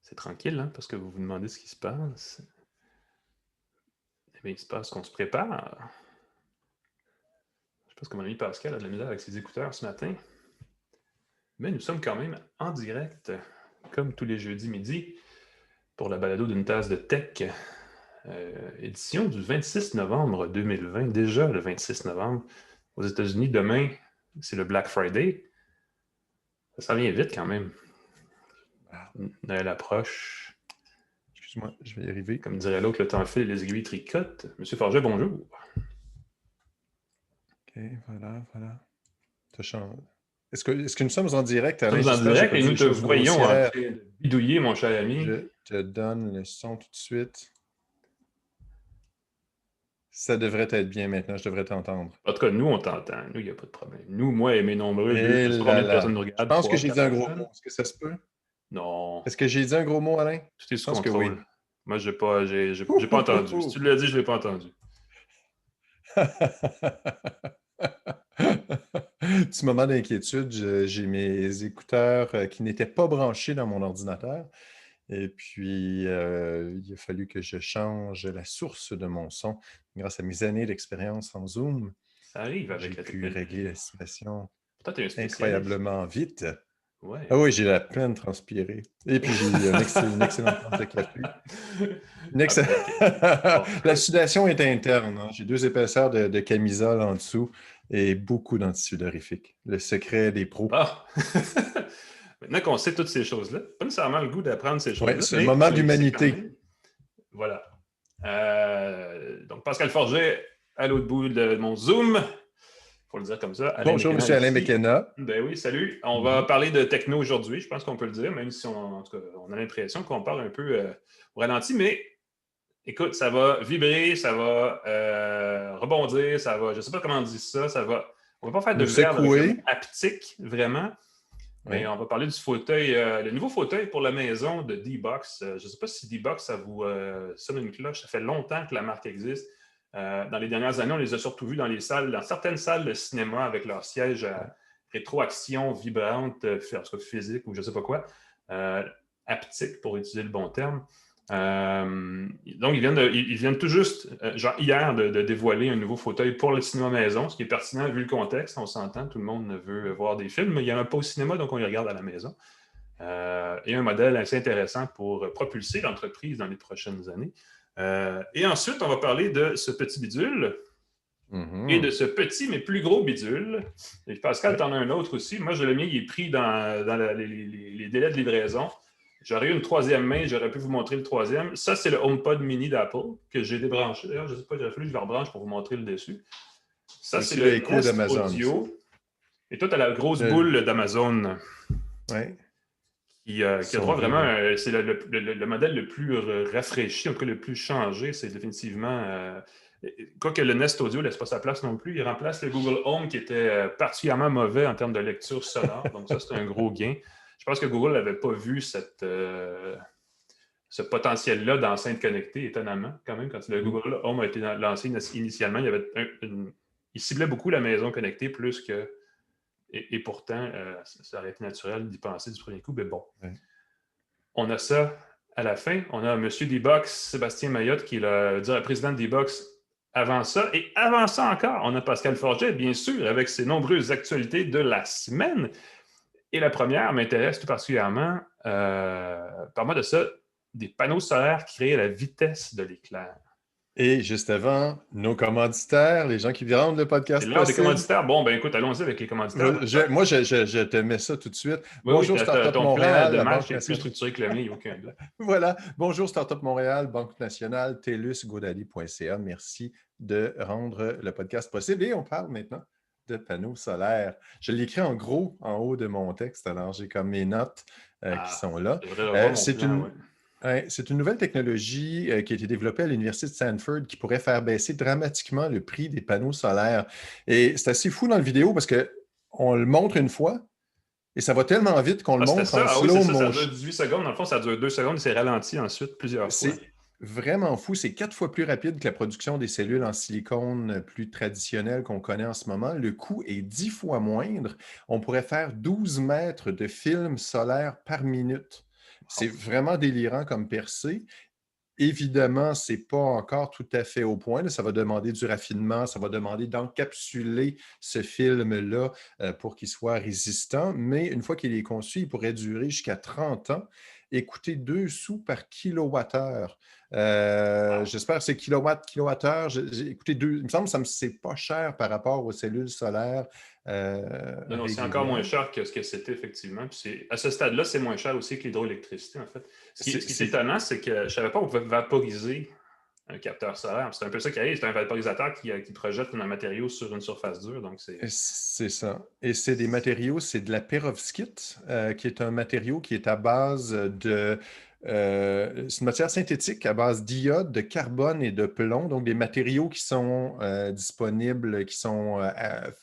C'est tranquille, hein, parce que vous vous demandez ce qui se passe. Eh bien, il se passe qu'on se prépare. Je pense que mon ami Pascal a de la misère avec ses écouteurs ce matin. Mais nous sommes quand même en direct, comme tous les jeudis midi, pour la balado d'une tasse de tech. Édition du 26 novembre 2020, déjà le 26 novembre. Aux États-Unis, demain, c'est le Black Friday. Ça vient vite quand même. Ah, Noël approche. excuse-moi, je vais y arriver. Comme dirait l'autre, le temps file et les aiguilles tricotent. Monsieur Forget, bonjour. OK, voilà. Est-ce que nous sommes en direct, Alain? Nous sommes en J'espère que je n'ai direct pas et dit nous des te choses voyons en grossières. train de bidouiller, mon cher ami. Je te donne le son tout de suite. Ça devrait être bien maintenant, je devrais t'entendre. En tout cas, nous, on t'entend. Nous, il n'y a pas de problème. Nous, moi et mes nombreux, Et je ne sais pas là combien de personnes là. nous Je regardent, pense que 3, j'ai dit 4 un gros personnes? mot. Est-ce que ça se peut? Non. Est-ce que j'ai dit un gros mot, Alain? Tout est Je sous pense que oui. contrôle. Moi, j'ai pas entendu. Si tu l'as dit, je ne l'ai pas entendu. Petit moment d'inquiétude, j'ai mes écouteurs qui n'étaient pas branchés dans mon ordinateur. Et puis, il a fallu que je change la source de mon son. Grâce à mes années d'expérience en Zoom, Ça arrive j'ai avec la pu régler technologie. la situation Toi, tu es un spécialiste. incroyablement vite. Ouais. Ah oui, j'ai la peine transpirée. Et puis, j'ai une excellente tasse de café. Ah ben, OK. Bon, La écoute. sudation est interne, hein. J'ai 2 épaisseurs de camisole en dessous et beaucoup d'antisudorifiques. Le secret des pros. Bon. Maintenant qu'on sait toutes ces choses-là, pas nécessairement le goût d'apprendre ces Oui, choses-là, c'est un mais moment on les sait quand d'humanité. même. Voilà. Donc, Pascal Forget, à l'autre bout de mon Zoom, il faut le dire comme ça. Alain Bonjour, McKenna Monsieur Alain ici. McKenna. Ben oui, salut. On va Mhm. parler de techno aujourd'hui, je pense qu'on peut le dire, même si en tout cas, on a l'impression qu'on parle un peu au ralenti, mais écoute, ça va vibrer, ça va rebondir, ça va, je ne sais pas comment on dit ça, on ne va pas faire de Nous verbe comme secouer. haptique, vraiment, mais Oui. on va parler du fauteuil, le nouveau fauteuil pour la maison de D-Box. Je ne sais pas si D-Box, ça vous sonne une cloche. Ça fait longtemps que la marque existe. Dans les dernières années, on les a surtout vus dans certaines salles de cinéma avec leur siège à rétroaction vibrante, en tout cas physique ou je ne sais pas quoi, haptique pour utiliser le bon terme. Donc, ils viennent tout juste, genre hier, de dévoiler un nouveau fauteuil pour le cinéma maison, ce qui est pertinent vu le contexte. On s'entend, tout le monde veut voir des films, mais il n'y en a pas au cinéma, donc on les regarde à la maison. Et un modèle assez intéressant pour propulser l'entreprise dans les prochaines années. Et ensuite, on va parler de ce petit bidule et de ce petit mais plus gros bidule. Et Pascal, tu en as un autre aussi. Moi, je l'ai mis, il est pris dans les délais de livraison. J'aurais eu une troisième main, j'aurais pu vous montrer le troisième. Ça, c'est le HomePod mini d'Apple que j'ai débranché. D'ailleurs, je ne sais pas, il aurait fallu que je le rebranche pour vous montrer le dessus. Ça, c'est Aussi le le Echo Nest d'Amazon. Audio. Et toi, tu as la grosse Le... boule d'Amazon Oui. qui a droit Son vraiment, vide. c'est le modèle le plus rafraîchi, en tout cas le plus changé. C'est définitivement. Quoique le Nest Audio ne laisse pas sa place non plus, il remplace le Google Home qui était particulièrement mauvais en termes de lecture sonore. Donc, ça, c'est un gros gain. Je pense que Google n'avait pas vu ce potentiel-là d'enceinte connectée, étonnamment, quand même. Quand le Google Home a été lancé initialement, il ciblait beaucoup la maison connectée plus que. Et pourtant, ça aurait été naturel d'y penser du premier coup, mais bon. Oui. On a ça à la fin. On a M. D-Box, Sébastien Mayotte, qui est le président de D-Box avant ça. Et avant ça encore, on a Pascal Forget, bien sûr, avec ses nombreuses actualités de la semaine. Et la première m'intéresse tout particulièrement. Parle-moi de ça, des panneaux solaires qui créent la vitesse de l'éclair. Et juste avant, nos commanditaires, les gens qui rendent le C'est podcast l'heure des possible. commanditaires. Bon, ben écoute, allons-y avec les commanditaires. Je te mets ça tout de suite. Oui, oui, Bonjour Startup ton plan Montréal, de la match Banque est plus nationale. structuré que le mien, il n'y a aucun doute. Voilà. Bonjour Startup Montréal, Banque nationale, TELUS, GoDaddy.ca. Merci de rendre le podcast possible. Et on parle maintenant de panneaux solaires. Je l'écris en gros en haut de mon texte, alors j'ai comme mes notes qui sont là. Je devrais revoir mon C'est plan, une, oui. c'est une nouvelle technologie qui a été développée à l'Université de Stanford qui pourrait faire baisser dramatiquement le prix des panneaux solaires. Et c'est assez fou dans la vidéo parce qu'on le montre une fois et ça va tellement vite qu'on le C'était montre en ça? Ah oui, c'est slow ça, ça dure motion. 18 secondes. Dans le fond, ça dure 2 secondes et c'est ralenti ensuite plusieurs fois. C'est vraiment fou. C'est 4 fois plus rapide que la production des cellules en silicone plus traditionnelles qu'on connaît en ce moment. Le coût est 10 fois moindre. On pourrait faire 12 mètres de film solaire par minute. c'est vraiment délirant comme percée. Évidemment, ce n'est pas encore tout à fait au point. Là. Ça va demander du raffinement, ça va demander d'encapsuler ce film-là pour qu'il soit résistant. Mais une fois qu'il est conçu, il pourrait durer jusqu'à 30 ans et coûter 2 sous par kilowattheure. J'espère que c'est kilowattheure. Écoutez, il me semble que c'est pas cher par rapport aux cellules solaires Non, c'est encore moins régulières. cher que ce que c'était, effectivement. Puis à ce stade-là, c'est moins cher aussi que l'hydroélectricité, en fait. Ce qui est étonnant, c'est que je ne savais pas qu'on pouvait vaporiser un capteur solaire. C'est un peu ça qui arrive. C'est un vaporisateur qui projette un matériau sur une surface dure. Donc c'est ça. Et c'est des matériaux, c'est de la perovskite, qui est un matériau qui est à base de... c'est une matière synthétique à base d'iode, de carbone et de plomb, donc des matériaux qui sont disponibles, qui sont...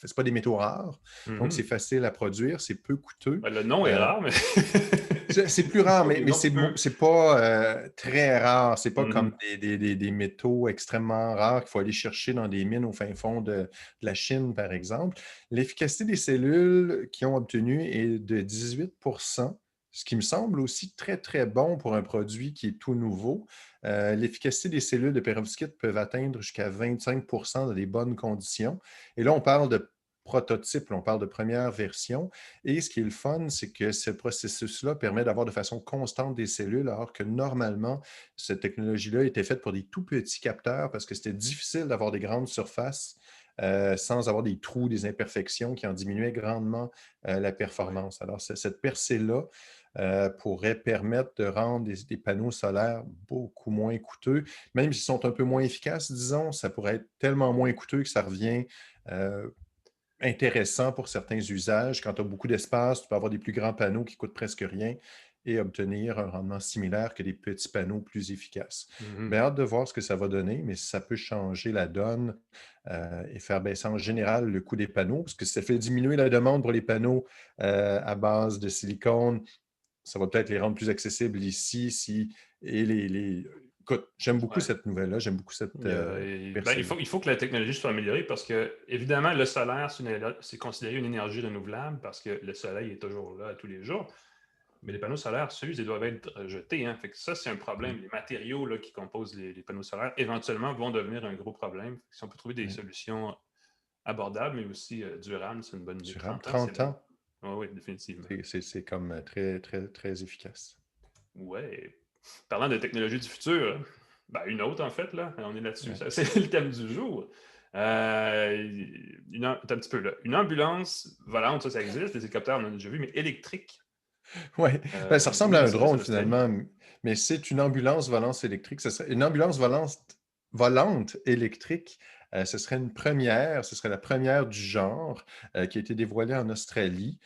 c'est pas des métaux rares, donc c'est facile à produire, c'est peu coûteux. Le nom est rare, mais... C'est plus rare, mais c'est pas très rare. C'est pas comme des métaux extrêmement rares qu'il faut aller chercher dans des mines au fin fond de la Chine, par exemple. L'efficacité des cellules qu'ils ont obtenues est de 18 %, ce qui me semble aussi très, très bon pour un produit qui est tout nouveau. L'efficacité des cellules de perovskite peuvent atteindre jusqu'à 25 % dans des bonnes conditions. Et là, on parle de prototype, on parle de première version. Et ce qui est le fun, c'est que ce processus-là permet d'avoir de façon constante des cellules, alors que normalement, cette technologie-là était faite pour des tout petits capteurs parce que c'était difficile d'avoir des grandes surfaces sans avoir des trous, des imperfections qui en diminuaient grandement la performance. Alors, cette percée-là pourrait permettre de rendre des panneaux solaires beaucoup moins coûteux. Même s'ils sont un peu moins efficaces, disons, ça pourrait être tellement moins coûteux que ça revient intéressant pour certains usages. Quand tu as beaucoup d'espace, tu peux avoir des plus grands panneaux qui coûtent presque rien et obtenir un rendement similaire que des petits panneaux plus efficaces. Bien, hâte de voir ce que ça va donner, mais ça peut changer la donne et faire baisser en général le coût des panneaux, parce que ça fait diminuer la demande pour les panneaux à base de silicone. Ça va peut-être les rendre plus accessibles ici, Écoute, j'aime beaucoup cette nouvelle-là, j'aime beaucoup cette il faut que la technologie soit améliorée parce que, évidemment, le solaire, c'est considéré une énergie renouvelable parce que le soleil est toujours là tous les jours. Mais les panneaux solaires s'usent et doivent être jetés. Hein. Fait que ça, c'est un problème. Les matériaux là, qui composent les panneaux solaires, éventuellement, vont devenir un gros problème. Si on peut trouver des solutions abordables, mais aussi durables, c'est une bonne idée. Durable, 30 ans. Oui, définitivement. C'est comme très, très, très efficace. Ouais. Parlant de technologie du futur, une autre, en fait, là, on est là-dessus. Ouais. C'est le thème du jour. Un petit peu là. Une ambulance volante, ça existe, les hélicoptères, on en a déjà vu, mais électrique. Oui, ça ressemble à un drone, finalement, mais c'est une ambulance volante électrique. Une ambulance volante électrique. Ce serait une première, ce serait la première du genre qui a été dévoilée en Australie.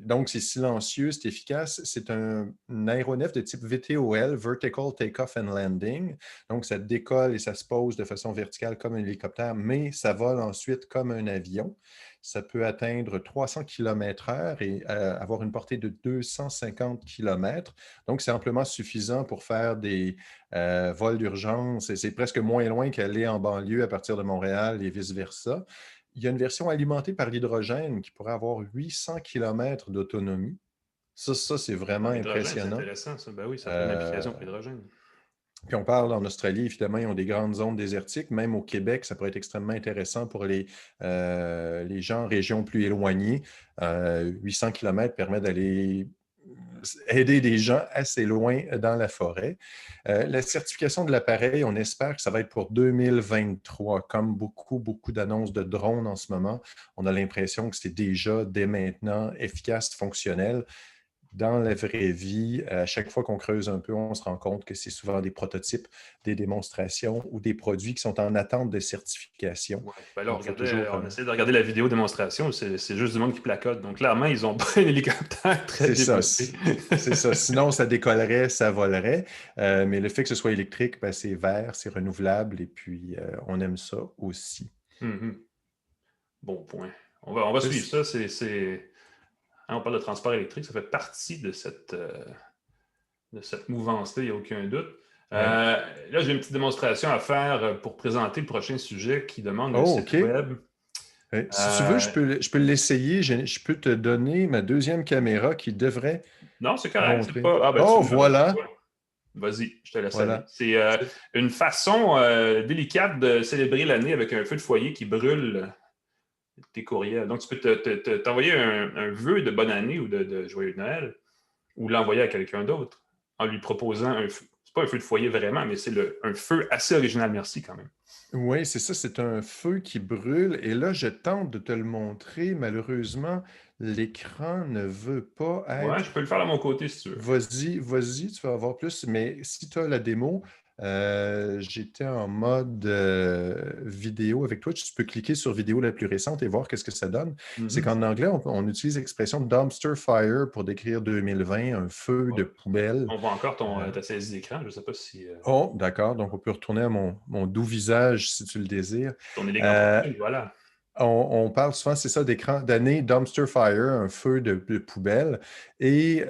Donc, c'est silencieux, c'est efficace. C'est un aéronef de type VTOL, Vertical Takeoff and Landing. Donc, ça décolle et ça se pose de façon verticale comme un hélicoptère, mais ça vole ensuite comme un avion. Ça peut atteindre 300 km/h et avoir une portée de 250 km. Donc, c'est amplement suffisant pour faire des vols d'urgence. Et c'est presque moins loin qu'aller en banlieue à partir de Montréal et vice-versa. Il y a une version alimentée par l'hydrogène qui pourrait avoir 800 km d'autonomie. Ça c'est vraiment impressionnant. C'est intéressant, ça. Ben oui, ça fait une application pour l'hydrogène. Puis on parle en Australie, évidemment, ils ont des grandes zones désertiques. Même au Québec, ça pourrait être extrêmement intéressant pour les gens en régions plus éloignées. 800 km permet d'aller aider des gens assez loin dans la forêt. La certification de l'appareil, on espère que ça va être pour 2023. Comme beaucoup, beaucoup d'annonces de drones en ce moment, on a l'impression que c'est déjà, dès maintenant, efficace, fonctionnel. Dans la vraie vie, à chaque fois qu'on creuse un peu, on se rend compte que c'est souvent des prototypes, des démonstrations ou des produits qui sont en attente de certification. Ouais. Là, on essaie de regarder la vidéo démonstration, c'est juste du monde qui placote. Donc, clairement, ils n'ont pas un hélicoptère très développé. C'est ça. Sinon, ça décollerait, ça volerait. Mais le fait que ce soit électrique, c'est vert, c'est renouvelable et puis on aime ça aussi. Bon point. On va suivre ça. On parle de transport électrique, ça fait partie de cette mouvance-là, il n'y a aucun doute. Là, j'ai une petite démonstration à faire pour présenter le prochain sujet qui demande un site web. Si tu veux, je peux l'essayer. Je peux te donner ma deuxième caméra qui devrait Non, c'est correct. C'est montrer? pas... Ah, ben, Oh, voilà! vas-y, je te laisse aller. Voilà. C'est une façon délicate de célébrer l'année avec un feu de foyer qui brûle tes courriels. Donc, tu peux t'envoyer un vœu de bonne année ou de joyeux Noël ou l'envoyer à quelqu'un d'autre en lui proposant un feu. C'est pas un feu de foyer vraiment, mais c'est un feu assez original, merci quand même. Oui, c'est ça, c'est un feu qui brûle. Et là, je tente de te le montrer. Malheureusement, l'écran ne veut pas Ouais, je être. peux le faire de mon côté si tu veux. Vas-y, vas-y, tu vas avoir plus. Mais si tu as la démo, j'étais en mode vidéo avec toi. Tu peux cliquer sur vidéo la plus récente et voir qu'est-ce que ça donne. C'est Mhm. qu'en anglais, on utilise l'expression dumpster fire pour décrire 2020, un feu de Ouais. poubelle. On voit encore Euh, ta saisie d'écran. Je ne sais pas si Oh, d'accord. Donc, on peut retourner à mon doux visage si tu le désires. ton élégant Euh, profil, voilà. on parle souvent, c'est ça, d'année dumpster fire, un feu de poubelle. Et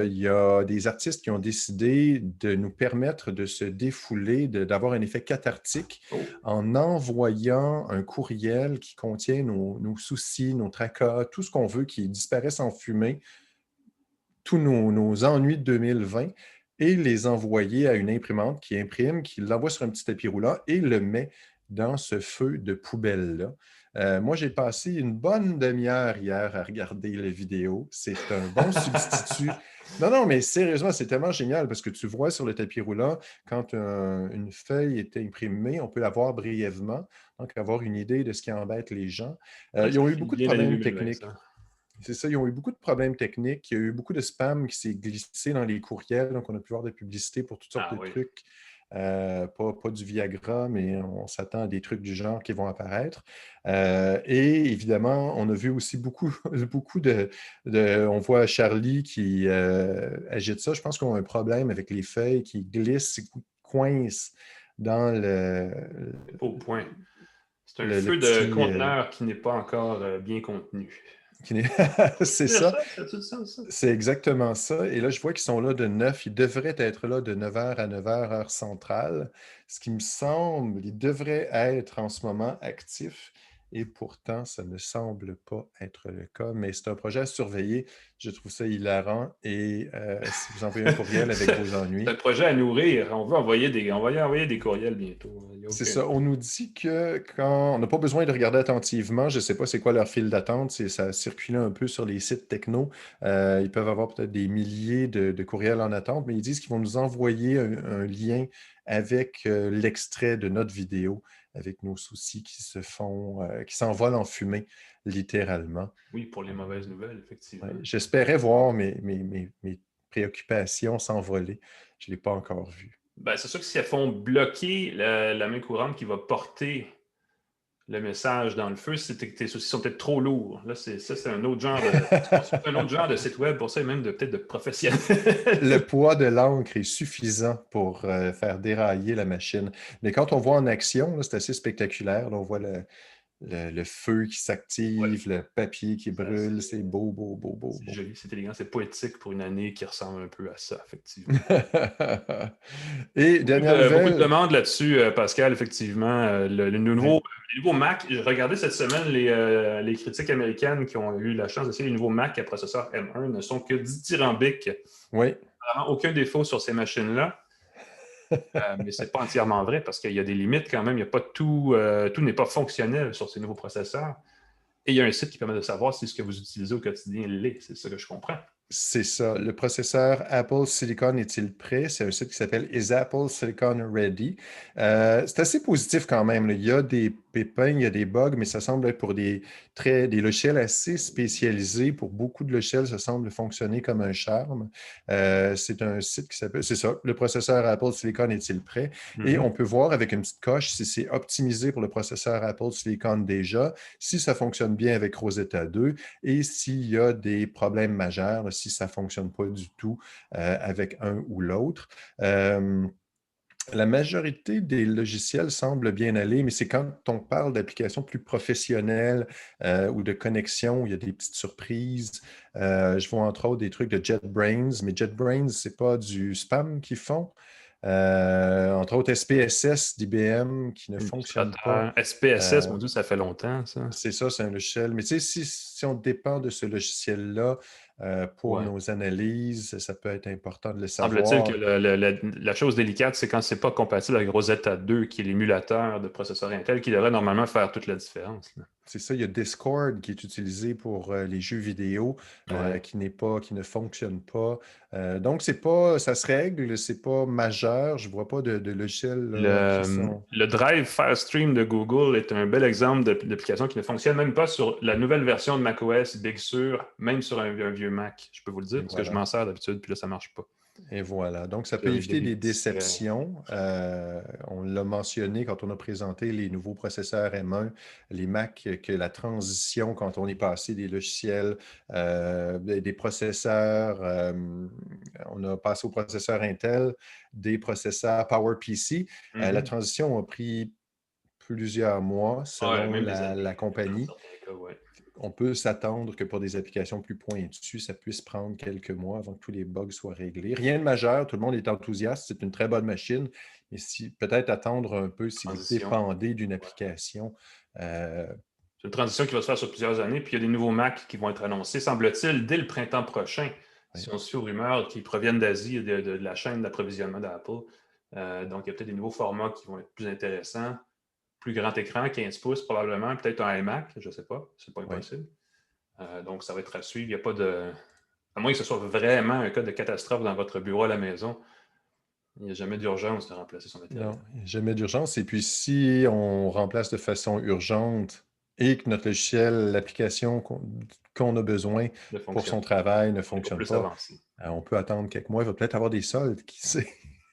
il y a des artistes qui ont décidé de nous permettre de se défouler, d'avoir un effet cathartique Oh, en envoyant un courriel qui contient nos soucis, nos tracas, tout ce qu'on veut qui disparaisse en fumée, tous nos ennuis de 2020 et les envoyer à une imprimante qui imprime, qui l'envoie sur un petit tapis roulant et le met dans ce feu de poubelle-là. Moi, j'ai passé une bonne demi-heure hier à regarder la vidéo. C'est un bon substitut. Non, non, mais sérieusement, c'est tellement génial parce que tu vois sur le tapis roulant, quand une feuille est imprimée, on peut la voir brièvement, donc avoir une idée de ce qui embête les gens. ouais, Ils ça ont eu file beaucoup de bien l'année problèmes 2020, techniques. ça. C'est ça, ils ont eu beaucoup de problèmes techniques. Il y a eu beaucoup de spam qui s'est glissé dans les courriels. Donc, on a pu voir des publicités pour toutes sortes Ah de oui. trucs. Pas du Viagra, mais on s'attend à des trucs du genre qui vont apparaître. Et évidemment, on a vu aussi beaucoup, beaucoup on voit Charlie qui agite ça. Je pense qu'on a un problème avec les feuilles qui glissent, qui coincent dans C'est pas au point. C'est un le feu de petit. conteneur qui n'est pas encore bien contenu. C'est C'est ça. ça? C'est ça, ça? C'est exactement ça. Et là, je vois qu'ils sont là de 9. Ils devraient être là de 9 h à 9 h, heure centrale. Ce qui me semble, ils devraient être en ce moment actifs. Et pourtant, ça ne semble pas être le cas. Mais c'est un projet à surveiller. Je trouve ça hilarant. Et si vous envoyez un courriel avec C'est vos c'est un ennuis, projet à nourrir. On va y envoyer des courriels bientôt. Il y a c'est aucun... ça. On nous dit que quand on n'a pas besoin de regarder attentivement, je ne sais pas c'est quoi leur file d'attente, ça circule un peu sur les sites techno. Ils peuvent avoir peut-être des milliers de courriels en attente, mais ils disent qu'ils vont nous envoyer un lien avec l'extrait de notre vidéo, avec nos soucis qui s'envolent en fumée, littéralement. Oui, pour les Euh, mauvaises nouvelles, ouais. effectivement. J'espérais voir mes préoccupations s'envoler. Je ne l'ai pas encore vu. Ben, c'est sûr que si elles font bloquer la main courante qui va porter le message dans le feu, c'est que tes soucis sont peut-être trop lourds. Là, c'est un autre genre de. Tu consultes un autre genre de site web pour ça, et même peut-être de professionnel. Le poids de l'encre est suffisant pour faire dérailler la machine. Mais quand on voit en action, là, c'est assez spectaculaire. Là, on voit le feu qui Ouais, s'active, le papier qui c'est brûle. C'est beau, beau, beau, beau, c'est beau. joli, c'est élégant, c'est poétique pour une année qui ressemble un peu à ça, effectivement. Et dernière Beaucoup de nouvelle, demandes là-dessus, Pascal, effectivement. Les nouveaux Mac, j'ai regardé cette semaine les critiques américaines qui ont eu la chance d'essayer les nouveaux Mac à processeur M1 ne sont que dithyrambiques. oui, Vraiment aucun défaut sur ces machines-là. Mais ce n'est pas entièrement vrai parce qu'il y a des limites quand même. Il y a pas tout n'est pas fonctionnel sur ces nouveaux processeurs. Et il y a un site qui permet de savoir si ce que vous utilisez au quotidien l'est. C'est ça que je comprends. c'est ça. Le processeur Apple Silicon est-il prêt? C'est un site qui s'appelle Is Apple Silicon Ready? C'est assez positif quand même, là. Il y a des pépins, il y a des bugs, mais ça semble être pour des logiciels assez spécialisés. Pour beaucoup de logiciels, ça semble fonctionner comme un charme. C'est un site qui s'appelle, c'est ça, le processeur Apple Silicon est-il prêt? Et Mhm. on peut voir avec une petite coche si c'est optimisé pour le processeur Apple Silicon déjà, si ça fonctionne bien avec Rosetta 2 et s'il y a des problèmes majeurs, si ça ne fonctionne pas du tout avec un ou l'autre. La majorité des logiciels semblent bien aller, mais c'est quand on parle d'applications plus professionnelles ou de connexions où il y a des petites surprises. Je vois entre autres des trucs de JetBrains, mais JetBrains, ce n'est pas du spam qu'ils font. Entre autres, SPSS d'IBM qui ne fonctionne pas. Illustrateur, SPSS, Euh, mon Dieu, ça fait longtemps, ça. c'est ça, c'est un logiciel. Mais tu sais, si si on dépend de ce logiciel-là pour Ouais. nos analyses, ça peut être important de le Semble-t-il que savoir. la chose délicate, c'est quand c'est pas compatible avec Rosetta 2, qui est l'émulateur de processeur Intel, qui devrait normalement faire toute la différence, là. C'est ça, il y a Discord qui est utilisé pour les jeux vidéo, Ouais. qui ne fonctionne pas. Donc, ça se règle, c'est pas majeur. Je vois pas de logiciels là, qui sont. Le Drive Firestream de Google est un bel exemple d'application qui ne fonctionne même pas sur la nouvelle version de macOS Big Sur, même sur un vieux Mac. Je peux vous le dire Et parce que je voilà. m'en sers d'habitude, puis là, ça ne marche pas. Et voilà. Donc, ça Il y peut a éviter des des petits secrets. déceptions. On l'a mentionné quand on a présenté les nouveaux processeurs M1, les Mac, que la transition, quand on est passé des logiciels, des processeurs, on a passé aux processeurs Intel, des processeurs PowerPC, la Mhm. transition a pris plusieurs mois Ouais, selon même des années, la dans compagnie. certains cas, ouais. On peut s'attendre que pour des applications plus pointues, ça puisse prendre quelques mois avant que tous les bugs soient réglés. Rien de majeur, tout le monde est enthousiaste, c'est une très bonne machine, mais si peut-être attendre un peu si vous Transition. dépendez d'une application. euh, C'est une transition qui va se faire sur plusieurs années, puis il y a des nouveaux Mac qui vont être annoncés, semble-t-il, dès le printemps prochain, ouais, si on se fie aux rumeurs qui proviennent d'Asie et de la chaîne d'approvisionnement d'Apple. Donc, il y a peut-être des nouveaux formats qui vont être plus intéressants. Plus grand écran, 15 pouces probablement, peut-être un iMac, je ne sais pas, c'est pas ouais. impossible. Donc, ça va être à suivre. Il n'y a pas de. À moins que ce soit vraiment un cas de catastrophe dans votre bureau à la maison, il n'y a jamais d'urgence de remplacer son matériel. Non, jamais d'urgence. Et puis, si on remplace de façon urgente et que notre logiciel, l'application qu'on a besoin Ne pour son fonctionne pas. travail ne Il n'est pas fonctionne plus pas, avancé. on peut attendre quelques mois. Il va peut-être avoir des soldes, qui sait.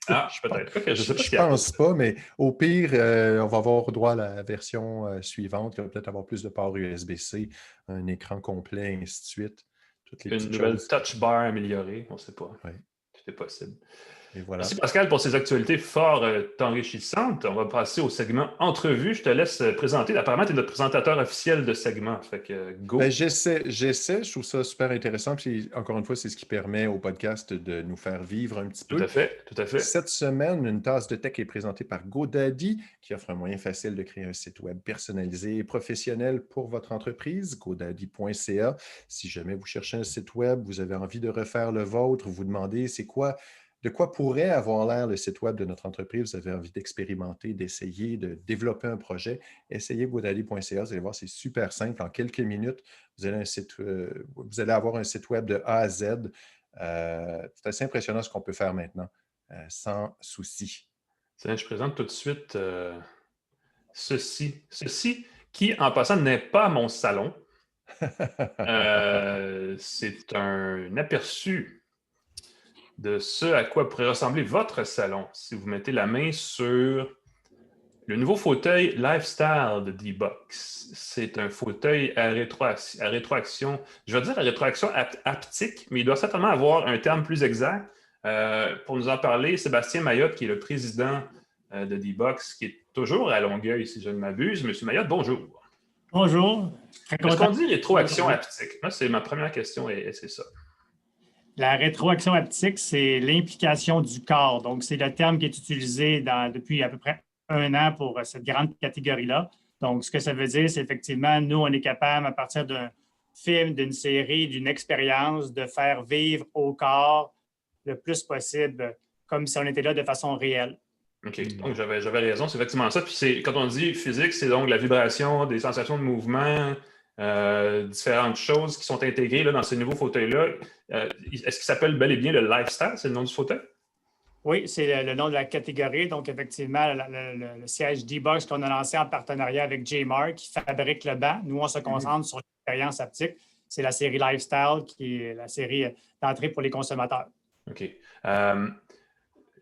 Ah, Je pense, peut-être. Ok, je ne sais pas je s'il y a Apple. pense pas, mais au pire, on va avoir droit à la version suivante qui va peut-être avoir plus de ports USB-C, un écran complet, ainsi de suite. Toutes les Une petites nouvelle choses. touch bar améliorée, on ne sait pas. Oui, Tout est possible. et Merci voilà. Pascal pour ces actualités fort enrichissantes. On va passer au segment entrevue. Je te laisse présenter. Apparemment, tu es notre présentateur officiel de segment. Fait que Ben, go. j'essaie, je trouve ça super intéressant. Puis, encore une fois, c'est ce qui permet au podcast de nous faire vivre un petit Tout à peu. fait, tout à fait. Cette semaine, une tasse de tech est présentée par GoDaddy, qui offre un moyen facile de créer un site web personnalisé et professionnel pour votre entreprise, godaddy.ca. Si jamais vous cherchez un site web, vous avez envie de refaire le vôtre, vous demandez de quoi pourrait avoir l'air le site web de notre entreprise, vous avez envie d'expérimenter, d'essayer, de développer un projet, essayez godaddy.ca, vous allez voir, c'est super simple. En quelques minutes, vous allez avoir un site web de A à Z. C'est assez impressionnant ce qu'on peut faire maintenant sans souci. Tiens, je présente tout de suite ceci. Ceci qui, en passant, n'est pas mon salon. C'est un aperçu de ce à quoi pourrait ressembler votre salon si vous mettez la main sur le nouveau fauteuil Lifestyle de D-Box. C'est un fauteuil à rétroaction, je vais dire à rétroaction haptique, mais il doit certainement avoir un terme plus exact. Pour nous en parler, Sébastien Mayotte, qui est le président de D-Box, qui est toujours à Longueuil, si je ne m'abuse. Monsieur Mayotte, bonjour. Bonjour, très Est-ce content qu'on dit rétroaction aujourd'hui. haptique? Moi, c'est ma première question et c'est ça. La rétroaction haptique, c'est l'implication du corps. Donc, c'est le terme qui est utilisé depuis à peu près 1 an pour cette grande catégorie-là. Donc, ce que ça veut dire, c'est effectivement, nous, on est capable, à partir d'un film, d'une série, d'une expérience, de faire vivre au corps le plus possible, comme si on était là de façon réelle. OK. Donc, j'avais raison, c'est effectivement ça. Puis, quand on dit physique, c'est donc la vibration, des sensations de mouvement, différentes choses qui sont intégrées là, dans ce nouveau fauteuil-là. Est-ce qu'il s'appelle bel et bien le Lifestyle? C'est le nom du fauteuil? Oui, c'est le nom de la catégorie. Donc, effectivement, le siège D-Box qu'on a lancé en partenariat avec J-Mark qui fabrique le banc. Nous, on se concentre sur l'expérience haptique. C'est la série Lifestyle qui est la série d'entrée pour les consommateurs. OK.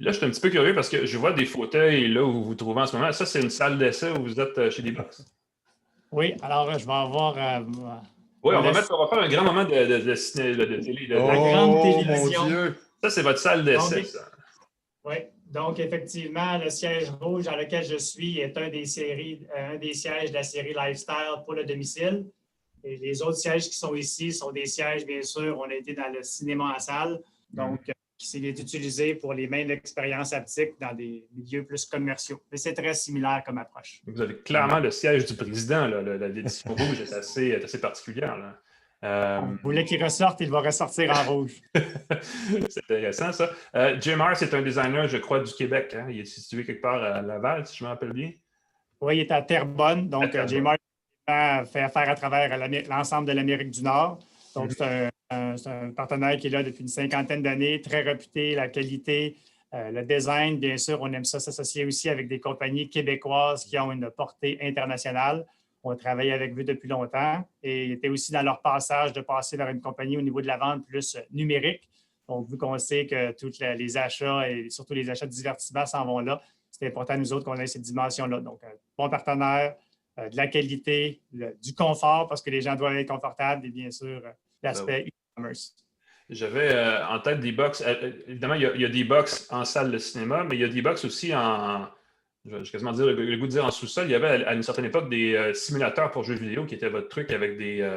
Là, je suis un petit peu curieux parce que je vois des fauteuils là où vous vous trouvez en ce moment. Ça, c'est une salle d'essai où vous êtes chez D-Box? Oui, alors je vais avoir. Oui, on va faire un grand moment de télé. La grande Oh mon télévision. Dieu! Ça, c'est votre salle d'essai, ça. Oui, donc effectivement, le siège rouge dans lequel je suis est un des sièges de la série Lifestyle pour le domicile. Et les autres sièges qui sont ici sont des sièges, bien sûr, on a été dans le cinéma en salle, donc qui est utilisé pour les mêmes expériences haptiques dans des milieux plus commerciaux. Mais c'est très similaire comme approche. Vous avez clairement le siège du président. L'édition rouge est assez particulière. Là. On voulait qu'il ressorte, il va ressortir en rouge. C'est intéressant, ça. Jmar, c'est un designer, je crois, du Québec. Hein? Il est situé quelque part à Laval, si je me rappelle bien. Oui, il est à Terrebonne. Donc, Jmar fait affaire à travers l'ensemble de l'Amérique du Nord. Donc, c'est un partenaire qui est là depuis une cinquantaine d'années, très réputé, la qualité, le design. Bien sûr, on aime ça s'associer aussi avec des compagnies québécoises qui ont une portée internationale. On travaille avec eux depuis longtemps et il était aussi dans leur passage de passer vers une compagnie au niveau de la vente plus numérique. Donc, vu qu'on sait que tous les achats et surtout les achats de divertissement s'en vont là, c'est important à nous autres qu'on ait cette dimension-là. Donc, un bon partenaire, de la qualité, du confort parce que les gens doivent être confortables et bien sûr, l'aspect e-commerce. J'avais en tête D-Box. Évidemment, il y a D-Box en salle de cinéma, mais il y a D-Box aussi je vais quasiment dire le goût de dire en sous-sol. Il y avait à une certaine époque des simulateurs pour jeux vidéo qui étaient votre truc avec des.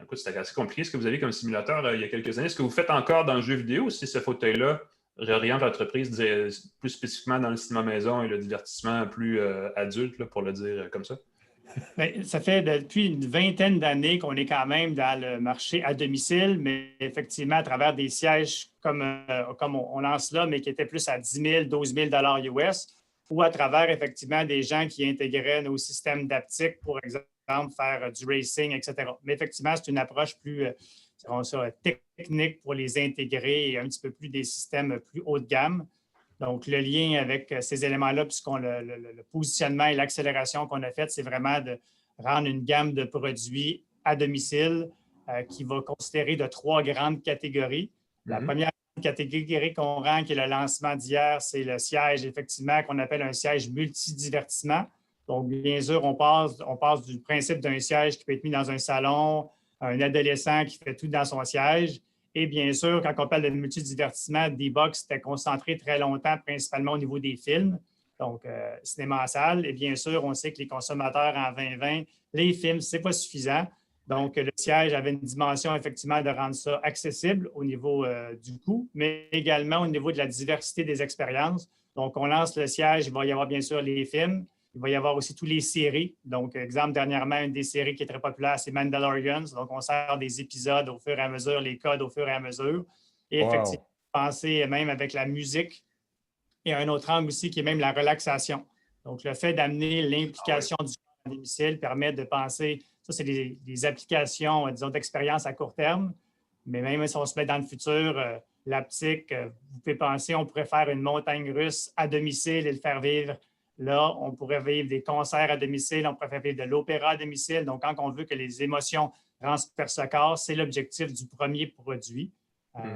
Écoute, c'était assez compliqué ce que vous avez comme simulateur il y a quelques années. Est-ce que vous faites encore dans le jeu vidéo ou si ce fauteuil-là réoriente l'entreprise plus spécifiquement dans le cinéma maison et le divertissement plus adulte, là, pour le dire comme ça? Bien, ça fait depuis une vingtaine d'années qu'on est quand même dans le marché à domicile, mais effectivement, à travers des sièges comme on lance là, mais qui étaient plus à 10 000, 12 000 US, ou à travers effectivement des gens qui intégraient nos systèmes d'aptique, pour exemple, faire du racing, etc. Mais effectivement, c'est une approche plus technique pour les intégrer et un petit peu plus des systèmes plus haut de gamme. Donc, le lien avec ces éléments-là, puisqu'on le positionnement et l'accélération qu'on a fait, c'est vraiment de rendre une gamme de produits à domicile qui va considérer de 3 grandes catégories. La première catégorie qu'on rend, qui est le lancement d'hier, c'est le siège, effectivement, qu'on appelle un siège multidivertissement. Donc, bien sûr, on passe du principe d'un siège qui peut être mis dans un salon, un adolescent qui fait tout dans son siège. Et bien sûr, quand on parle de multidivertissement, D-Box était concentré très longtemps, principalement au niveau des films, donc cinéma en salle. Et bien sûr, on sait que les consommateurs en 2020, les films, ce n'est pas suffisant. Donc, le siège avait une dimension, effectivement, de rendre ça accessible au niveau du coût, mais également au niveau de la diversité des expériences. Donc, on lance le siège, il va y avoir bien sûr les films, il va y avoir aussi toutes les séries. Donc, exemple, dernièrement, une des séries qui est très populaire, c'est Mandalorians. Donc, on sert des épisodes au fur et à mesure, les codes au fur et à mesure. Et effectivement, penser même avec la musique et un autre angle aussi qui est même la relaxation. Donc, le fait d'amener l'implication du corps à domicile permet de penser, ça, c'est des applications, disons, d'expérience à court terme. Mais même si on se met dans le futur, l'aptique, vous pouvez penser, on pourrait faire une montagne russe à domicile et le faire vivre. Là, on pourrait vivre des concerts à domicile, on pourrait faire vivre de l'opéra à domicile. Donc, quand on veut que les émotions transpercent le corps, c'est l'objectif du premier produit.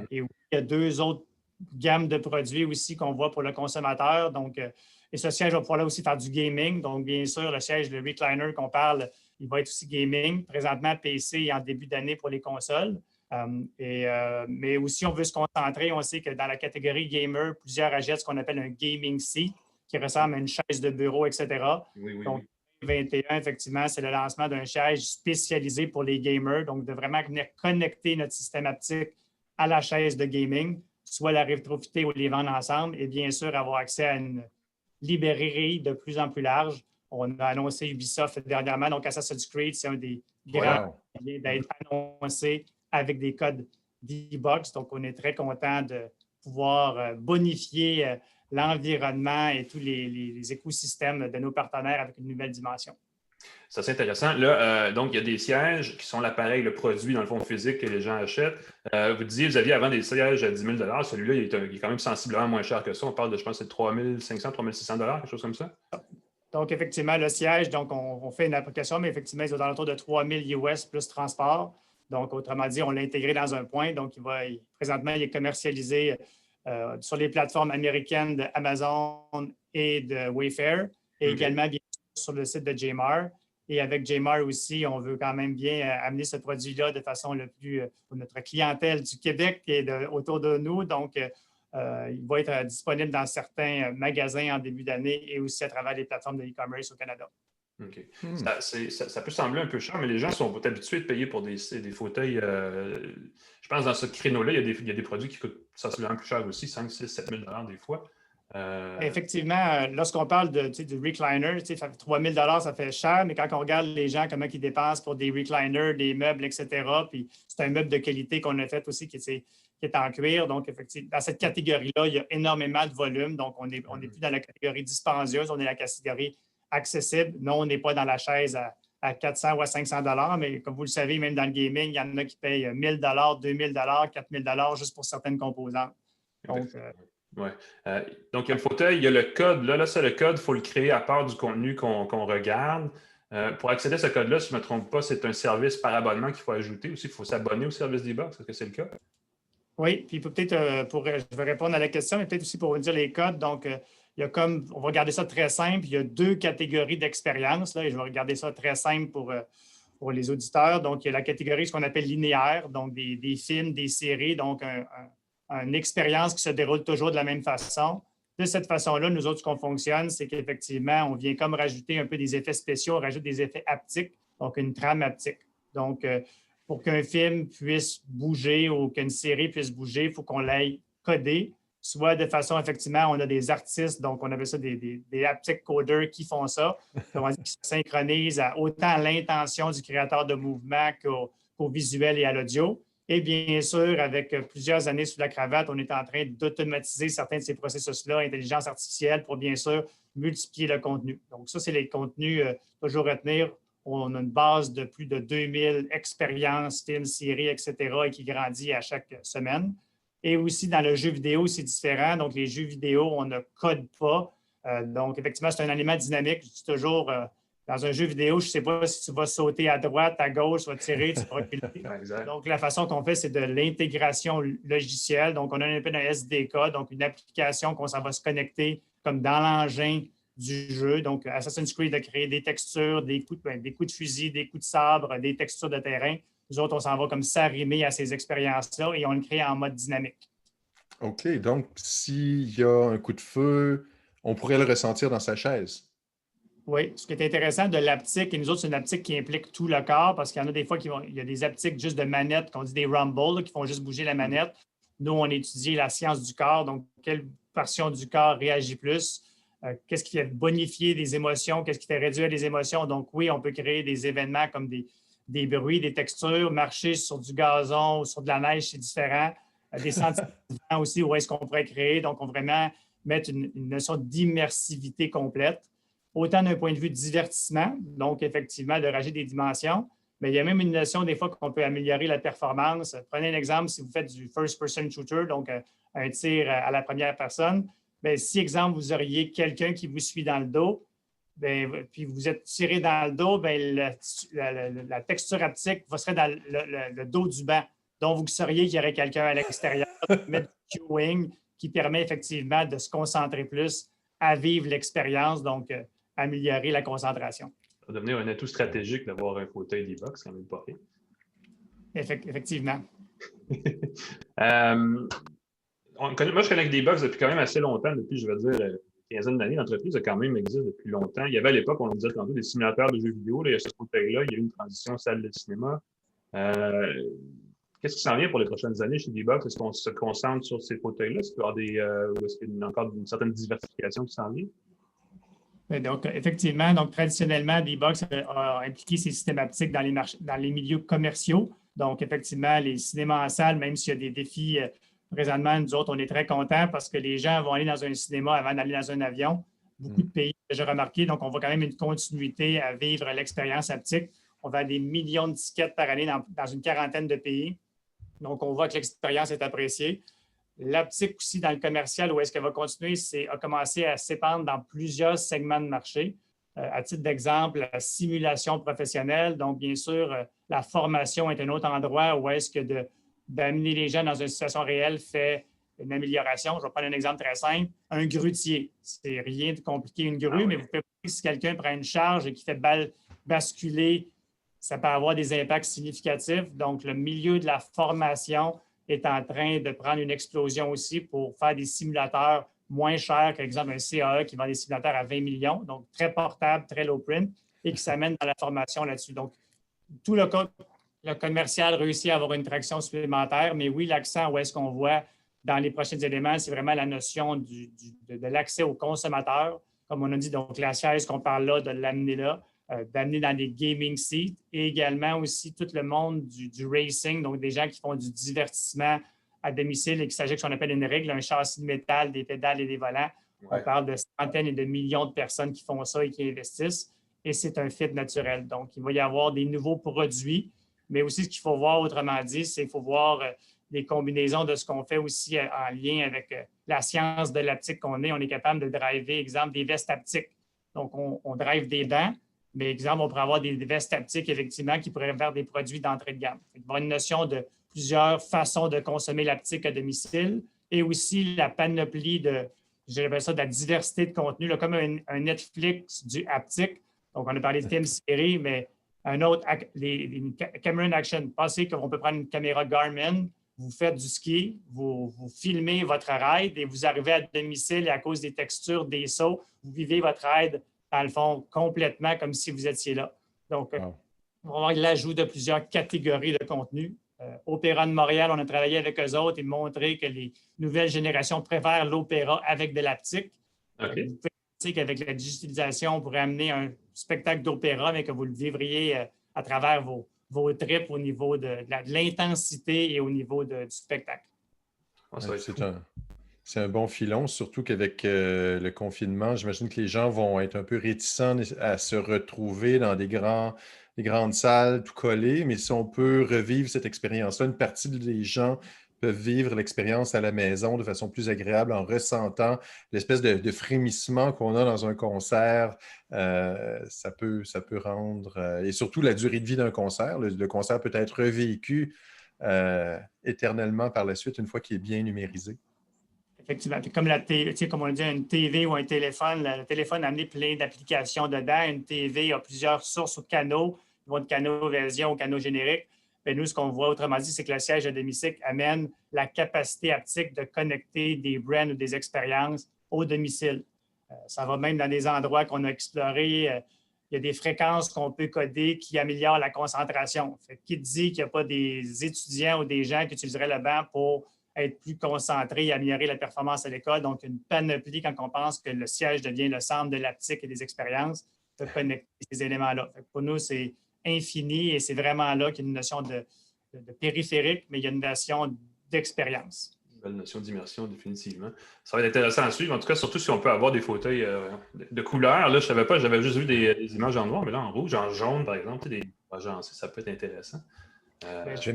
Et oui, il y a 2 autres gammes de produits aussi qu'on voit pour le consommateur. Donc, et ce siège va pouvoir là aussi faire du gaming. Donc, bien sûr, le siège, le recliner qu'on parle, il va être aussi gaming. Présentement, PC et en début d'année pour les consoles. Mais aussi, on veut se concentrer. On sait que dans la catégorie gamer, plusieurs achètent ce qu'on appelle un gaming seat, qui ressemble à une chaise de bureau, etc. Donc, 2021, effectivement, c'est le lancement d'un siège spécialisé pour les gamers, donc de vraiment venir connecter notre système haptique à la chaise de gaming, soit la rétrofiter ou les vendre ensemble, et bien sûr, avoir accès à une librairie de plus en plus large. On a annoncé Ubisoft dernièrement, donc Assassin's Creed, c'est un des grands d'être annoncé avec des codes D-Box. Donc, on est très content de pouvoir bonifier l'environnement et tous les écosystèmes de nos partenaires avec une nouvelle dimension. Ça, c'est intéressant. Là, donc, il y a des sièges qui sont l'appareil, le produit, dans le fond, physique que les gens achètent. Vous disiez, vous aviez avant des sièges à 10 000 $. Celui-là, il est quand même sensiblement moins cher que ça. On parle de, je pense, c'est 3 500, 3 600 $, quelque chose comme ça. Donc, effectivement, le siège, donc, on fait une application, mais effectivement, il est autour de 3 000 US plus transport. Donc, autrement dit, on l'a intégré dans un point. Donc, présentement, il est commercialisé sur les plateformes américaines d'Amazon et de Wayfair, et également bien sûr, sur le site de Jmar. Et avec Jmar aussi, on veut quand même bien amener ce produit-là de façon le plus pour notre clientèle du Québec et autour de nous. Donc, il va être disponible dans certains magasins en début d'année et aussi à travers les plateformes de e-commerce au Canada. OK. Ça peut sembler un peu cher, mais les gens sont habitués de payer pour des fauteuils. Je pense que dans ce créneau-là, il y a des produits qui coûtent sensiblement plus cher aussi, 5, 6, 7 000 $ des fois. Effectivement, lorsqu'on parle du recliner, 3 000 ça fait cher, mais quand on regarde les gens, comment ils dépensent pour des recliners, des meubles, etc., puis c'est un meuble de qualité qu'on a fait aussi qui est en cuir. Donc, effectivement, dans cette catégorie-là, il y a énormément de volume. Donc, on n'est plus dans la catégorie dispendieuse, on est dans la catégorie accessible. Non, on n'est pas dans la chaise à 400 ou à 500 mais comme vous le savez, même dans le gaming, il y en a qui payent 1 000 2 000 4 000 juste pour certaines composantes. Donc, ouais. Donc, il y a le fauteuil, il y a le code. Là c'est le code, il faut le créer à part du contenu qu'on regarde. Pour accéder à ce code-là, si je ne me trompe pas, c'est un service par abonnement qu'il faut ajouter aussi. Il faut s'abonner au service D-Box. Est-ce que c'est le cas? Oui, puis peut-être, je vais répondre à la question, mais peut-être aussi pour vous dire les codes. Donc, il y a on va regarder ça très simple. Il y a 2 catégories d'expérience, et je vais regarder ça très simple pour les auditeurs. Donc, il y a la catégorie, ce qu'on appelle linéaire, donc des films, des séries, donc une expérience qui se déroule toujours de la même façon. De cette façon-là, nous autres, ce qu'on fonctionne, c'est qu'effectivement, on vient comme rajouter un peu des effets spéciaux, on rajoute des effets haptiques, donc une trame haptique. Donc, pour qu'un film puisse bouger ou qu'une série puisse bouger, il faut qu'on l'aille coder, soit de façon, effectivement, on a des artistes, donc on appelle ça des haptic coders qui font ça, qui se synchronisent autant à l'intention du créateur de mouvement qu'au visuel et à l'audio. Et bien sûr, avec plusieurs années sous la cravate, on est en train d'automatiser certains de ces processus-là, intelligence artificielle, pour bien sûr multiplier le contenu. Donc, ça, c'est les contenus, toujours retenir. On a une base de plus de 2000 expériences, films, séries, etc., et qui grandit à chaque semaine. Et aussi, dans le jeu vidéo, c'est différent. Donc, les jeux vidéo, on ne code pas. Donc, effectivement, c'est un élément dynamique. Je dis toujours, dans un jeu vidéo, je ne sais pas si tu vas sauter à droite, à gauche, tu vas tirer, tu vas reculer. Donc, la façon qu'on fait, c'est de l'intégration logicielle. Donc, on a un peu d'un SDK, donc une application qu'on s'en va se connecter comme dans l'engin du jeu. Donc, Assassin's Creed a créé des textures, des coups de fusil, des coups de sabre, des textures de terrain. Nous autres, on s'en va comme s'arrimer à ces expériences-là et on le crée en mode dynamique. OK. Donc, s'il y a un coup de feu, on pourrait le ressentir dans sa chaise. Oui. Ce qui est intéressant de l'haptique, et nous autres, c'est une haptique qui implique tout le corps parce qu'il y en a des fois il y a des haptiques juste de manette, qu'on dit des rumbles, là, qui font juste bouger la manette. Nous, on étudie la science du corps, donc quelle portion du corps réagit plus. Qu'est-ce qui fait bonifier des émotions, qu'est-ce qui fait réduire les émotions. Donc, oui, on peut créer des événements comme des bruits, des textures, marcher sur du gazon ou sur de la neige, c'est différent. Des sentiments aussi, où est-ce qu'on pourrait créer. Donc, on vraiment mettre une notion d'immersivité complète, autant d'un point de vue de divertissement, donc effectivement de rajouter des dimensions, mais il y a même une notion des fois qu'on peut améliorer la performance. Prenez un exemple, si vous faites du first-person shooter, donc un tir à la première personne, bien, si, exemple, vous auriez quelqu'un qui vous suit dans le dos, bien, puis vous êtes tiré dans le dos, bien, la texture haptique serait dans le dos du banc. Donc, vous sauriez qu'il y aurait quelqu'un à l'extérieur, mettre du cueing qui permet effectivement de se concentrer plus, à vivre l'expérience, donc améliorer la concentration. Ça va devenir un atout stratégique d'avoir un fauteuil D-Box, quand même pas fait. Effectivement. Moi, je connais D-Box depuis quand même assez longtemps, depuis, je vais dire, une quinzaine d'années. L'entreprise a quand même existé depuis longtemps. Il y avait à l'époque, on le disait tantôt, des simulateurs de jeux vidéo. Là, il y a ce fauteuil-là, il y a eu une transition salle de cinéma. Qu'est-ce qui s'en vient pour les prochaines années chez D-Box? Est-ce qu'on se concentre sur ces fauteuils-là? Est-ce qu'il y a encore une certaine diversification qui s'en vient? Donc, effectivement, traditionnellement, D-Box a impliqué ses systèmes haptiques dans les milieux commerciaux. Donc, effectivement, les cinémas en salle, même s'il y a des défis présentement, nous autres, on est très contents parce que les gens vont aller dans un cinéma avant d'aller dans un avion. Beaucoup de pays, j'ai remarqué. Donc, on voit quand même une continuité à vivre l'expérience haptique. On vend des millions de tickets par année dans une quarantaine de pays. Donc, on voit que l'expérience est appréciée. L'haptique aussi dans le commercial, où est-ce qu'elle va continuer, a commencé à s'épandre dans plusieurs segments de marché. À titre d'exemple, la simulation professionnelle. Donc, bien sûr, la formation est un autre endroit où est-ce que d'amener les gens dans une situation réelle fait une amélioration. Je vais prendre un exemple très simple. Un grutier. C'est rien de compliqué, une grue, mais vous pouvez voir si quelqu'un prend une charge et qui fait basculer, ça peut avoir des impacts significatifs. Donc, le milieu de la formation est en train de prendre une explosion aussi pour faire des simulateurs moins chers qu'par exemple un CAE qui vend des simulateurs à 20 millions, donc très portable, très low print, et qui s'amène dans la formation là-dessus. Donc, tout le commercial réussit à avoir une traction supplémentaire, mais oui, l'accent où est-ce qu'on voit dans les prochains éléments, c'est vraiment la notion de l'accès aux consommateurs. Comme on a dit, donc la chaise qu'on parle là, de l'amener là, d'amener dans des gaming seats et également aussi tout le monde du racing, donc des gens qui font du divertissement à domicile et qu'il s'agit de ce qu'on appelle une règle, un châssis de métal, des pédales et des volants. On parle de centaines et de millions de personnes qui font ça et qui investissent et c'est un fit naturel. Donc, il va y avoir des nouveaux produits, mais aussi ce qu'il faut voir, autrement dit, c'est qu'il faut voir des combinaisons de ce qu'on fait aussi en lien avec la science de l'aptique qu'on est. On est capable de driver, exemple, des vestes haptiques. Donc, on drive des bancs, mais exemple, on pourrait avoir des vestes haptiques, effectivement, qui pourraient faire des produits d'entrée de gamme. Il va y avoir une notion de plusieurs façons de consommer l'aptique à domicile et aussi la panoplie j'appelle ça de la diversité de contenu, là, comme un Netflix du haptique. Donc, on a parlé de films, séries, mais un autre, les Cameron Action. Pensez qu'on peut prendre une caméra Garmin, vous faites du ski, vous filmez votre ride et vous arrivez à domicile et à cause des textures, des sauts, vous vivez votre ride, dans le fond, complètement comme si vous étiez là. Donc, on va avoir l'ajout de plusieurs catégories de contenu. Opéra de Montréal, on a travaillé avec eux autres et montré que les nouvelles générations préfèrent l'opéra avec de l'aptique. Okay. Vous pouvez penser qu'avec la digitalisation, on pourrait amener un spectacle d'opéra, mais que vous le vivriez à travers vos trips au niveau de l'intensité et au niveau du spectacle. C'est un bon filon, surtout qu'avec le confinement, j'imagine que les gens vont être un peu réticents à se retrouver dans des grandes salles tout collées, mais si on peut revivre cette expérience-là, une partie des gens peuvent vivre l'expérience à la maison de façon plus agréable en ressentant l'espèce de frémissement qu'on a dans un concert. Ça peut rendre... et surtout la durée de vie d'un concert. Le concert peut être revécu éternellement par la suite une fois qu'il est bien numérisé. Effectivement. Comme on dit, une TV ou un téléphone, le téléphone a amené plein d'applications dedans. Une TV a plusieurs sources ou canaux, ils vont de canaux version ou canaux génériques. Mais nous, ce qu'on voit, autrement dit, c'est que le siège de domicile amène la capacité haptique de connecter des brands ou des expériences au domicile. Ça va même dans des endroits qu'on a explorés. Il y a des fréquences qu'on peut coder qui améliorent la concentration. Qui dit qu'il n'y a pas des étudiants ou des gens qui utiliseraient le banc pour être plus concentrés et améliorer la performance à l'école. Donc, une panoplie quand on pense que le siège devient le centre de l'aptique et des expériences, de connecter ces éléments-là. Pour nous, c'est infini et c'est vraiment là qu'il y a une notion de périphérique, mais il y a une notion d'expérience. Une belle notion d'immersion, définitivement. Ça va être intéressant à suivre. En tout cas, surtout si on peut avoir des fauteuils de couleur. Là, je ne savais pas, j'avais juste vu des images en noir, mais là, en rouge, en jaune, par exemple, ça peut être intéressant. Je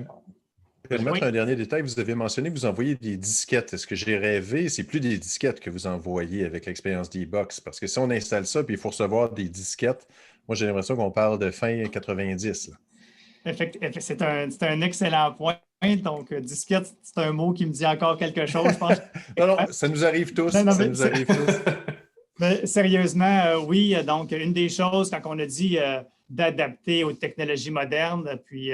vais mettre un dernier détail. Vous avez mentionné que vous envoyez des disquettes. Est-ce que j'ai rêvé? C'est plus des disquettes que vous envoyez avec l'expérience D-Box. Parce que si on installe ça puis il faut recevoir des disquettes, moi, j'ai l'impression qu'on parle de fin 90. C'est un excellent point. Donc, disquette, c'est un mot qui me dit encore quelque chose, je pense. Non, ça nous arrive tous. Mais sérieusement, oui. Donc, une des choses, quand on a dit d'adapter aux technologies modernes, puis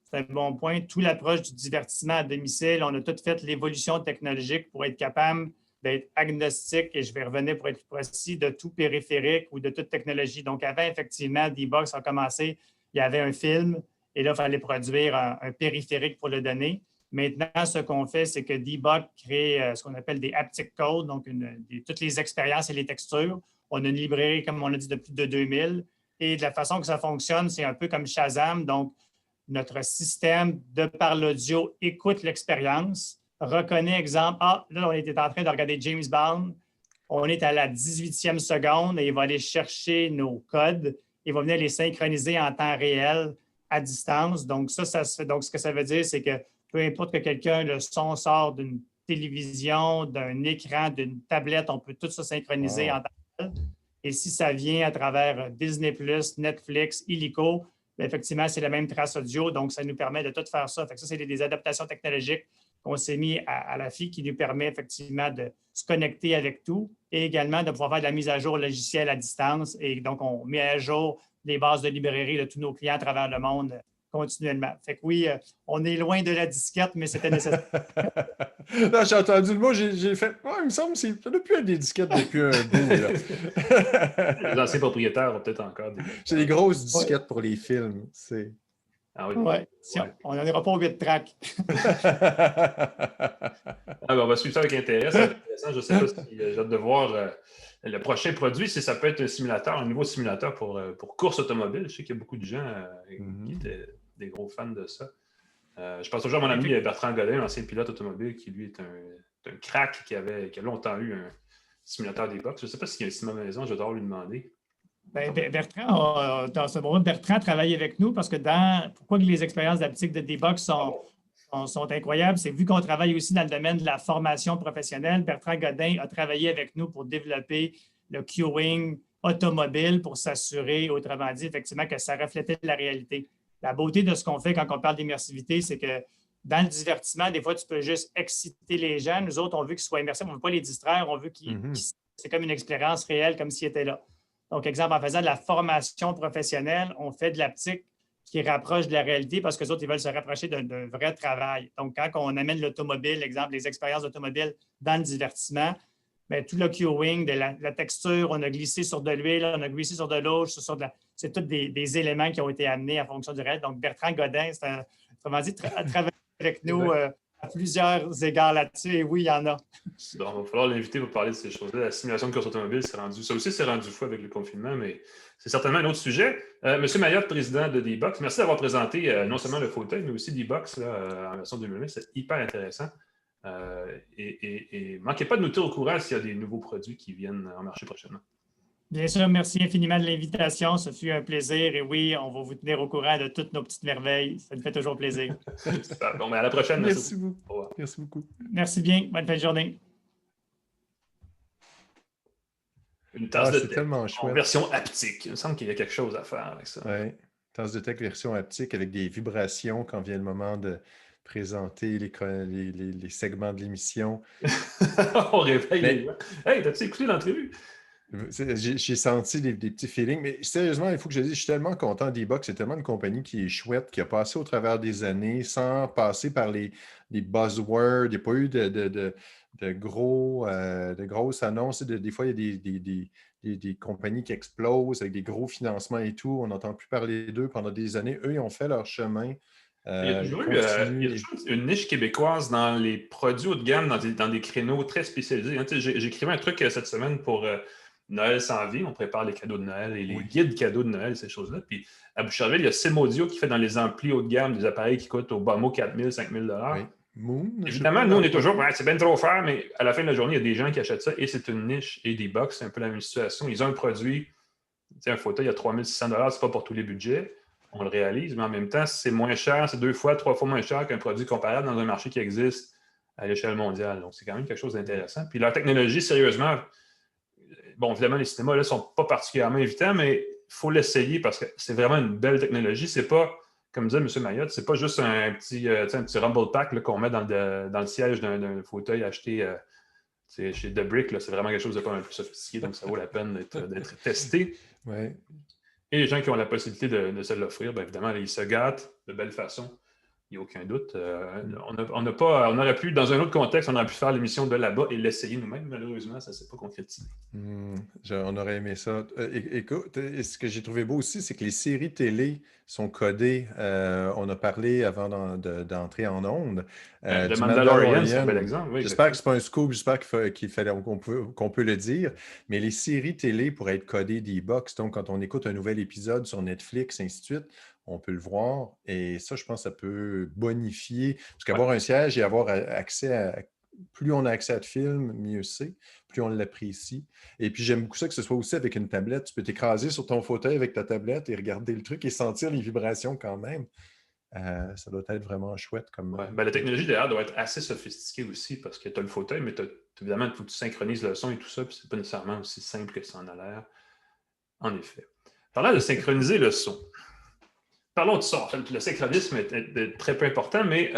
c'est un bon point, toute l'approche du divertissement à domicile, on a tout fait l'évolution technologique pour être capable d'être agnostique, et je vais revenir pour être plus précis, de tout périphérique ou de toute technologie. Donc, avant, effectivement, D-Box a commencé, il y avait un film, et là, il fallait produire un périphérique pour le donner. Maintenant, ce qu'on fait, c'est que D-Box crée ce qu'on appelle des haptic codes, donc toutes les expériences et les textures. On a une librairie, comme on l'a dit, de plus de 2000. Et de la façon que ça fonctionne, c'est un peu comme Shazam. Donc, notre système, de par l'audio, écoute l'expérience, reconnaît, exemple, là, on était en train de regarder James Bond, on est à la 18e seconde et il va aller chercher nos codes, il va venir les synchroniser en temps réel à distance. Donc, ça se fait. Donc, ce que ça veut dire, c'est que peu importe que le son sort d'une télévision, d'un écran, d'une tablette, on peut tout ça synchroniser en temps réel. Et si ça vient à travers Disney+, Netflix, Illico, effectivement, c'est la même trace audio, donc ça nous permet de tout faire ça. Ça, c'est des adaptations technologiques qu'on s'est mis à la FI qui nous permet effectivement de se connecter avec tout et également de pouvoir faire de la mise à jour logicielle à distance. Et donc, on met à jour les bases de librairie de tous nos clients à travers le monde continuellement. Fait que oui, on est loin de la disquette, mais c'était nécessaire. Non, j'ai entendu le mot, j'ai fait « il me semble que ça n'a plus être des disquettes depuis un bout. » Les anciens propriétaires ont peut-être encore des... C'est des grosses disquettes pour les films. Ah oui. On n'en ira pas au 8 tracks. Ah, ben, on va suivre ça avec intérêt. C'est intéressant. Je ne sais pas si j'ai hâte de voir le prochain produit, si ça peut être un simulateur, un nouveau simulateur pour course automobile. Je sais qu'il y a beaucoup de gens qui étaient des gros fans de ça. Je pense toujours à mon ami Bertrand Godin, ancien pilote automobile, qui lui est un crack qui a longtemps eu un simulateur des box. Je ne sais pas s'il y a un sim à la maison, je vais devoir lui demander. Bertrand, dans ce moment, Bertrand travaille avec nous parce que pourquoi les expériences d'aptique de D-Box sont incroyables, c'est vu qu'on travaille aussi dans le domaine de la formation professionnelle. Bertrand Godin a travaillé avec nous pour développer le queuing automobile pour s'assurer, autrement dit, effectivement, que ça reflétait la réalité. La beauté de ce qu'on fait quand on parle d'immersivité, c'est que dans le divertissement, des fois, tu peux juste exciter les gens. Nous autres, on veut qu'ils soient immersifs, on ne veut pas les distraire, on veut c'est comme une expérience réelle, comme s'ils étaient là. Donc, exemple, en faisant de la formation professionnelle, on fait de l'aptique qui rapproche de la réalité parce que les autres, ils veulent se rapprocher d'un vrai travail. Donc, quand on amène l'automobile, exemple, les expériences d'automobile dans le divertissement, bien, tout le queuing, de la texture, on a glissé sur de l'huile, on a glissé sur de l'eau, c'est tous des éléments qui ont été amenés en fonction du réel. Donc, Bertrand Godin, autrement dit, travailler avec nous à plusieurs égards là-dessus. Et oui, il y en a. Donc, il va falloir l'inviter pour parler de ces choses-là. La simulation de course automobile, ça aussi s'est rendu fou avec le confinement, mais c'est certainement un autre sujet. Monsieur Mayotte, président de D-Box, merci d'avoir présenté non seulement le fauteuil, mais aussi D-Box en version 2020. C'est hyper intéressant. Et manquez pas de nous tenir au courant s'il y a des nouveaux produits qui viennent en marché prochainement. Bien sûr, merci infiniment de l'invitation. Ce fut un plaisir. Et oui, on va vous tenir au courant de toutes nos petites merveilles. Ça nous fait toujours plaisir. Bon, mais à la prochaine. Merci beaucoup. Merci beaucoup. Merci bien. Bonne fin de journée. Une tasse de tech en version haptique. Il me semble qu'il y a quelque chose à faire avec ça. Oui, tasse de tech version haptique avec des vibrations quand vient le moment de présenter les segments de l'émission. On réveille les gens. Hey, t'as-tu écouté l'entrevue? J'ai senti des petits feelings, mais sérieusement, il faut que je dise, je suis tellement content d'E-Box. C'est tellement une compagnie qui est chouette, qui a passé au travers des années sans passer par les buzzwords. Il n'y a pas eu de grosses annonces. Des fois, il y a des compagnies qui explosent avec des gros financements et tout. On n'entend plus parler d'eux pendant des années. Eux, ils ont fait leur chemin. Il y a toujours une niche québécoise dans les produits haut de gamme, dans des créneaux très spécialisés. Hein, j'écrivais un truc cette semaine pour Noël sans vie. On prépare les cadeaux de Noël et les guides cadeaux de Noël, ces choses-là. Puis à Boucherville, il y a Sim-Audio qui fait dans les amplis haut de gamme des appareils qui coûtent au bas mot 4 000, 5 000 $. Moon, évidemment, nous, on est toujours, c'est bien trop cher, mais à la fin de la journée, il y a des gens qui achètent ça et c'est une niche. Et D-Box, c'est un peu la même situation. Ils ont un produit, un fauteuil, il y a 3 600 $, c'est pas pour tous les budgets. On le réalise, mais en même temps, c'est moins cher, c'est 2 fois, 3 fois moins cher qu'un produit comparable dans un marché qui existe à l'échelle mondiale. Donc, c'est quand même quelque chose d'intéressant. Puis leur technologie, sérieusement, bon, évidemment, les cinémas ne sont pas particulièrement évitants, mais il faut l'essayer parce que c'est vraiment une belle technologie. C'est pas, comme disait M. Mayotte, c'est pas juste un petit rumble pack qu'on met dans le siège d'un fauteuil acheté chez The Brick. C'est vraiment quelque chose de pas mal plus sophistiqué, donc ça vaut la peine d'être testé. Ouais. Et les gens qui ont la possibilité de se l'offrir, bien évidemment, ils se gâtent de belle façon. Il n'y a aucun doute. On aurait pu, dans un autre contexte, on aurait pu faire l'émission de là-bas et l'essayer nous-mêmes. Malheureusement, ça ne s'est pas concrétisé. On aurait aimé ça. Écoute, ce que j'ai trouvé beau aussi, c'est que les séries télé sont codées. On a parlé avant d'entrer en ondes. Le Mandalorian, c'est un bel exemple. Oui, j'espère que ce n'est pas un scoop, j'espère qu'on peut le dire. Mais les séries télé pourraient être codées D-Box. Donc, quand on écoute un nouvel épisode sur Netflix, ainsi de suite, on peut le voir. Et ça, je pense que ça peut bonifier. Parce qu'avoir un siège et avoir accès à... Plus on a accès à de films, mieux c'est. Plus on l'apprécie. Et puis, j'aime beaucoup ça que ce soit aussi avec une tablette. Tu peux t'écraser sur ton fauteuil avec ta tablette et regarder le truc et sentir les vibrations quand même. Ça doit être vraiment chouette. La technologie, d'ailleurs, doit être assez sophistiquée aussi parce que tu as le fauteuil, mais évidemment, il faut que tu synchronises le son et tout ça. Puis, c'est pas nécessairement aussi simple que ça en a l'air. En effet. Parlant de synchroniser le son. Parlons de ça. En fait, le synchronisme est très peu important, mais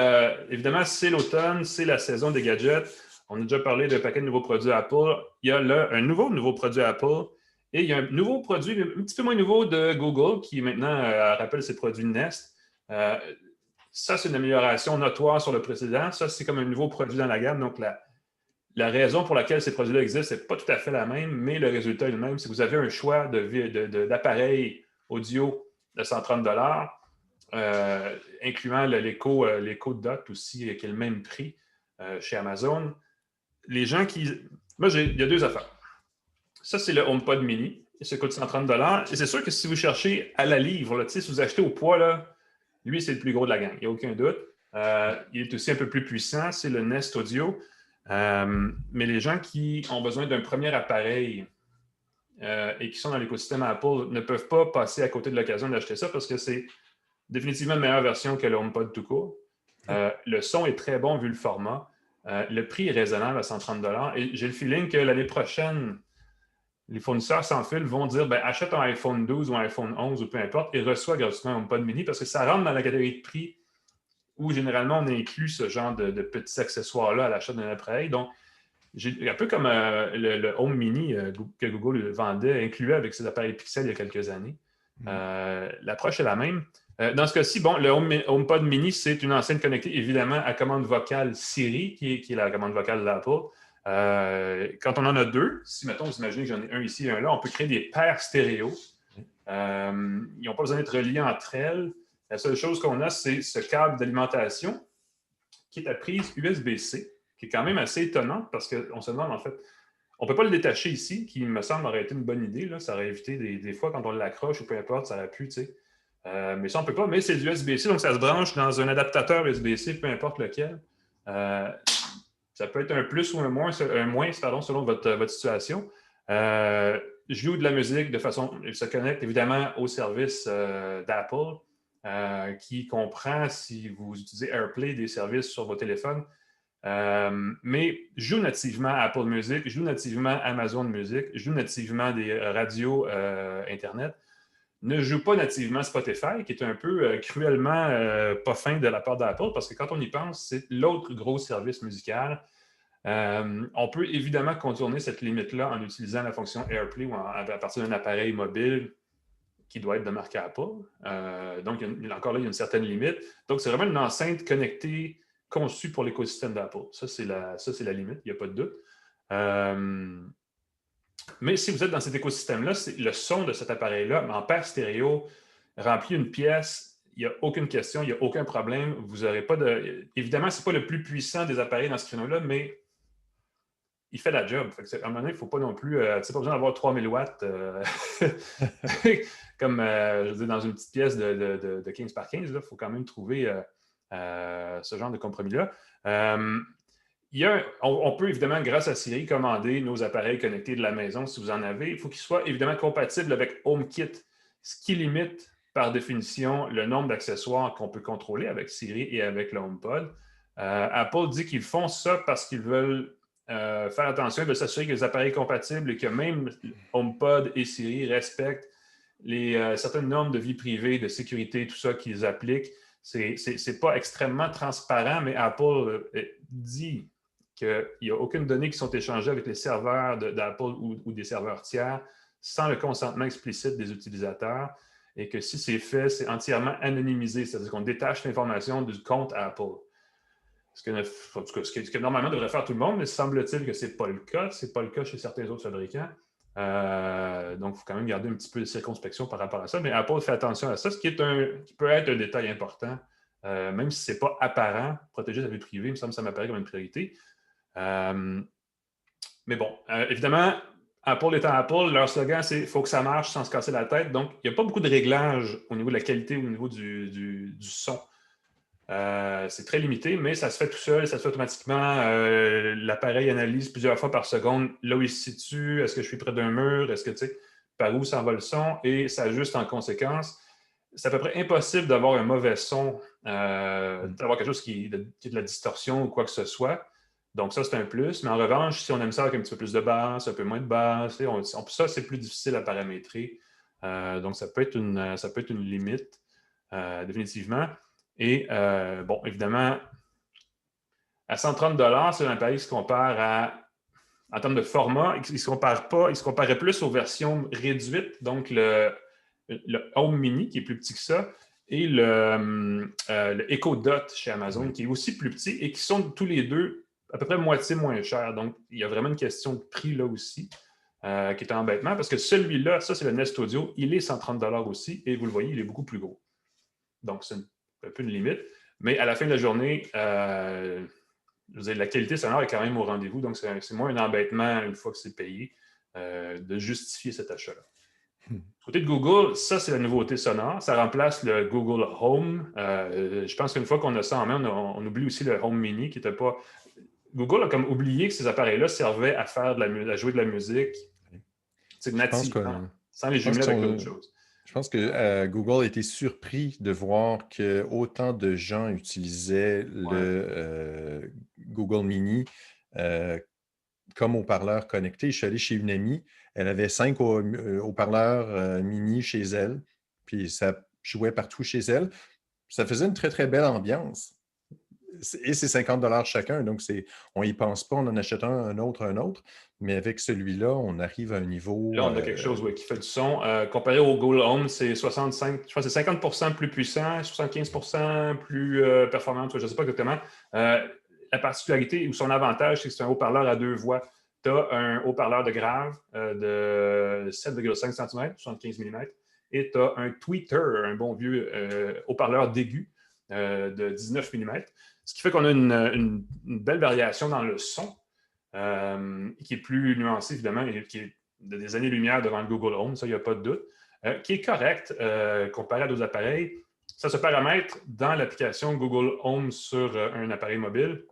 évidemment, c'est l'automne, c'est la saison des gadgets. On a déjà parlé d'un paquet de nouveaux produits Apple. Il y a là un nouveau produit Apple et il y a un nouveau produit, un petit peu moins nouveau de Google qui maintenant rappelle ses produits Nest. Ça, c'est une amélioration notoire sur le précédent. Ça, c'est comme un nouveau produit dans la gamme. Donc, la raison pour laquelle ces produits-là existent, ce n'est pas tout à fait la même, mais le résultat est le même. Si vous avez un choix d'appareil audio de 130 $, incluant l'Echo Dot aussi, qui est le même prix chez Amazon. les gens qui... Moi, il y a deux affaires. Ça, c'est le HomePod mini. Ça coûte 130 $. Et c'est sûr que si vous cherchez à la livre, là, si vous achetez au poids, là, lui, c'est le plus gros de la gang. Il n'y a aucun doute. Il est aussi un peu plus puissant. C'est le Nest Audio. Mais les gens qui ont besoin d'un premier appareil et qui sont dans l'écosystème Apple ne peuvent pas passer à côté de l'occasion d'acheter ça parce que c'est définitivement une meilleure version que le HomePod tout court. Le son est très bon vu le format. Le prix est raisonnable à 130 $. Et j'ai le feeling que l'année prochaine, les fournisseurs sans fil vont dire achète un iPhone 12 ou un iPhone 11 ou peu importe et reçois gratuitement un HomePod mini parce que ça rentre dans la catégorie de prix où généralement on inclut ce genre de petits accessoires-là à l'achat d'un appareil. Donc, un peu comme le Home Mini que Google vendait, incluait avec ses appareils Pixel il y a quelques années. L'approche est la même. Dans ce cas-ci, le HomePod Mini, c'est une enceinte connectée évidemment à commande vocale Siri, qui est la commande vocale d'Apple. Quand on en a deux, si mettons, vous imaginez que j'en ai un ici et un là, on peut créer des paires stéréo. Ils n'ont pas besoin d'être reliés entre elles. La seule chose qu'on a, c'est ce câble d'alimentation qui est à prise USB-C, qui est quand même assez étonnant parce qu'on se demande en fait, on ne peut pas le détacher ici, qui me semble aurait été une bonne idée. Là. Ça aurait évité des fois quand on l'accroche ou peu importe, ça aurait pu, tu sais. Mais ça, on ne peut pas, mais c'est du USB-C, donc ça se branche dans un adaptateur USB-C, peu importe lequel. Ça peut être un plus ou un moins selon votre situation. Je joue de la musique de façon... Il se connecte évidemment au service d'Apple qui comprend si vous utilisez AirPlay, des services sur vos téléphones. Mais je joue nativement Apple Music, je joue nativement Amazon Music, je joue nativement des radios Internet. Ne joue pas nativement Spotify, qui est un peu cruellement pas fin de la part d'Apple, parce que quand on y pense, c'est l'autre gros service musical. On peut évidemment contourner cette limite-là en utilisant la fonction AirPlay ou à partir d'un appareil mobile qui doit être de marque Apple. Donc, encore là, il y a une certaine limite. Donc, c'est vraiment une enceinte connectée conçue pour l'écosystème d'Apple. Ça, c'est la limite, il n'y a pas de doute. Mais si vous êtes dans cet écosystème-là, le son de cet appareil-là, en paire stéréo, remplit une pièce, il n'y a aucune question, il n'y a aucun problème. Vous n'aurez pas de... Évidemment, ce n'est pas le plus puissant des appareils dans ce créneau-là, mais il fait la job. À un moment donné, il ne faut pas non plus... tu n'as pas besoin d'avoir 3000 watts comme je veux dire, dans une petite pièce de 15 par 15. Il faut quand même trouver ce genre de compromis-là. On peut évidemment, grâce à Siri, commander nos appareils connectés de la maison si vous en avez. Il faut qu'ils soient évidemment compatibles avec HomeKit, ce qui limite par définition le nombre d'accessoires qu'on peut contrôler avec Siri et avec le HomePod. Apple dit qu'ils font ça parce qu'ils veulent faire attention, ils veulent s'assurer que les appareils compatibles et que même HomePod et Siri respectent certaines normes de vie privée, de sécurité, tout ça qu'ils appliquent. C'est pas extrêmement transparent, mais Apple dit qu'il n'y a aucune donnée qui sont échangées avec les serveurs d'Apple ou des serveurs tiers sans le consentement explicite des utilisateurs et que si c'est fait, c'est entièrement anonymisé, c'est-à-dire qu'on détache l'information du compte Apple. Ce que normalement devrait faire tout le monde, mais semble-t-il que ce n'est pas le cas. Ce n'est pas le cas chez certains autres fabricants. Donc, il faut quand même garder un petit peu de circonspection par rapport à ça. Mais Apple fait attention à ça, ce qui peut être un détail important, même si ce n'est pas apparent. Protéger sa vie privée, il me semble que ça m'apparaît comme une priorité. Mais bon, évidemment, Apple étant Apple, leur slogan, c'est « il faut que ça marche sans se casser la tête ». Donc, il n'y a pas beaucoup de réglages au niveau de la qualité, au niveau du son. C'est très limité, mais ça se fait tout seul, ça se fait automatiquement. L'appareil analyse plusieurs fois par seconde là où il se situe, est-ce que je suis près d'un mur, est-ce que tu sais, par où s'en va le son, et ça ajuste en conséquence. C'est à peu près impossible d'avoir un mauvais son, d'avoir quelque chose qui est de la distorsion ou quoi que ce soit. Donc, ça, c'est un plus. Mais en revanche, si on aime ça avec un petit peu plus de basse, un peu moins de basse, ça, c'est plus difficile à paramétrer. Donc, ça peut être une limite, définitivement. Et, bon, évidemment, à 130 $, c'est un appareil qui se compare en termes de format, il se comparait plus aux versions réduites, donc le Home Mini, qui est plus petit que ça, et le Echo Dot chez Amazon, qui est aussi plus petit, et qui sont tous les deux à peu près moitié moins chers. Donc, il y a vraiment une question de prix là aussi, qui est un embêtement, parce que celui-là, ça, c'est le Nest Audio, il est 130 $ aussi, et vous le voyez, il est beaucoup plus gros. Donc, c'est un peu une limite. Mais à la fin de la journée, je veux dire, la qualité sonore est quand même au rendez-vous, donc c'est moins un embêtement une fois que c'est payé de justifier cet achat-là. Du côté de Google, ça, c'est la nouveauté sonore. Ça remplace le Google Home. Je pense qu'une fois qu'on a ça en main, on oublie aussi le Home Mini qui n'était pas... Google a comme oublié que ces appareils-là servaient à jouer de la musique nativement, sans les jumeler avec d'autres choses. Je pense que Google a été surpris de voir que autant de gens utilisaient le Google Mini comme haut-parleur connecté. Je suis allé chez une amie, elle avait 5 haut-parleurs mini chez elle, puis ça jouait partout chez elle. Ça faisait une très, très belle ambiance. Et c'est 50 $ chacun, donc on n'y pense pas, on en achète un autre. Mais avec celui-là, on arrive à un niveau... Là, on a quelque chose qui fait du son. Comparé au Google Home, c'est 65, je pense que c'est 50% plus puissant, 75% plus performant, je ne sais pas exactement. La particularité ou son avantage, c'est que c'est un haut-parleur à 2 voix. Tu as un haut-parleur de grave de 7,5 cm, 75 mm, et tu as un tweeter, un bon vieux haut-parleur d'aigu de 19 mm. Ce qui fait qu'on a une belle variation dans le son, qui est plus nuancé, évidemment, et qui est de des années-lumière devant le Google Home, ça, il n'y a pas de doute, qui est correct comparé à d'autres appareils. Ça se paramètre dans l'application Google Home sur un appareil mobile.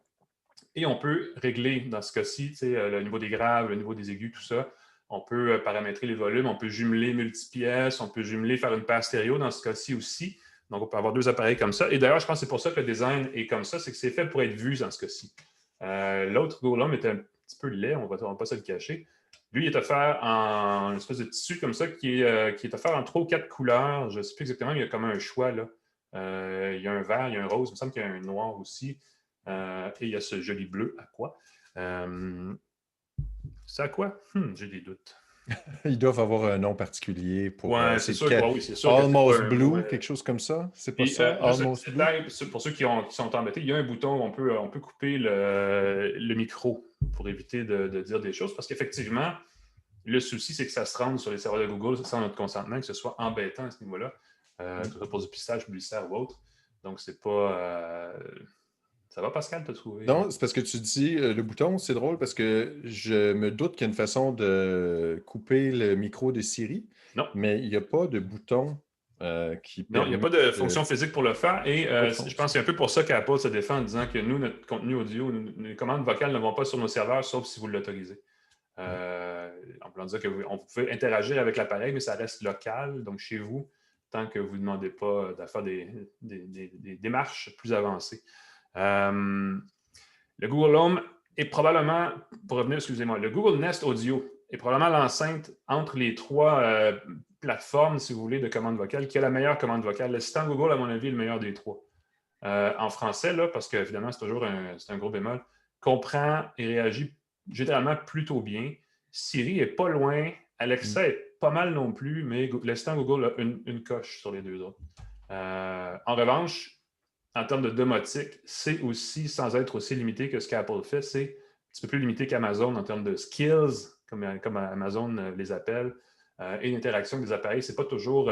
Et on peut régler, dans ce cas-ci, le niveau des graves, le niveau des aigus, tout ça. On peut paramétrer les volumes, on peut jumeler multipièces, on peut jumeler, faire une paire stéréo dans ce cas-ci aussi. Donc, on peut avoir 2 appareils comme ça. Et d'ailleurs, je pense que c'est pour ça que le design est comme ça, c'est que c'est fait pour être vu dans ce cas-ci. L'autre Google Home était un petit peu laid, on ne va pas se le cacher. Lui, il est offert en une espèce de tissu comme ça qui est offert en 3 ou 4 couleurs. Je ne sais plus exactement, mais il y a comme un choix, là. Il y a un vert, il y a un rose, il me semble qu'il y a un noir aussi. Et il y a ce joli bleu à quoi? C'est à quoi? J'ai des doutes. Ils doivent avoir un nom particulier pour... Ouais, c'est sûr oui, c'est sûr. Almost Blue, quelque chose comme ça? C'est pas ça? Almost Blue? Pour ceux qui sont embêtés, il y a un bouton où on peut couper le micro pour éviter de dire des choses. Parce qu'effectivement, le souci, c'est que ça se rende sur les serveurs de Google sans notre consentement, que ce soit embêtant à ce niveau-là, que ce soit pour du pistage publicitaire ou autre. Donc, c'est pas... Ça va, Pascal, t'as trouvé? Non, c'est parce que tu dis le bouton, c'est drôle parce que je me doute qu'il y a une façon de couper le micro de Siri, Non. Mais il n'y a pas de bouton qui permet... Non, il n'y a pas de fonction physique pour le faire. Et je pense que c'est un peu pour ça qu'Apple se défend en disant que nous, notre contenu audio, les commandes vocales ne vont pas sur nos serveurs, sauf si vous l'autorisez. On peut dire qu'on peut interagir avec l'appareil, mais ça reste local, donc chez vous, tant que vous ne demandez pas de faire des démarches plus avancées. Le Google Home est probablement, pour revenir, excusez-moi, le Google Nest Audio est probablement l'enceinte entre les 3 plateformes, si vous voulez, de commande vocale, qui a la meilleure commande vocale. L'assistant Google, à mon avis, est le meilleur des 3. En français, là, parce qu'évidemment, c'est toujours un gros bémol, comprend et réagit généralement plutôt bien. Siri est pas loin. Alexa est pas mal non plus, mais l'assistant Google a une coche sur les 2 autres. En revanche, en termes de domotique, c'est aussi, sans être aussi limité que ce qu'Apple fait, c'est un petit peu plus limité qu'Amazon en termes de skills, comme Amazon les appelle, et l'interaction des appareils. C'est pas toujours,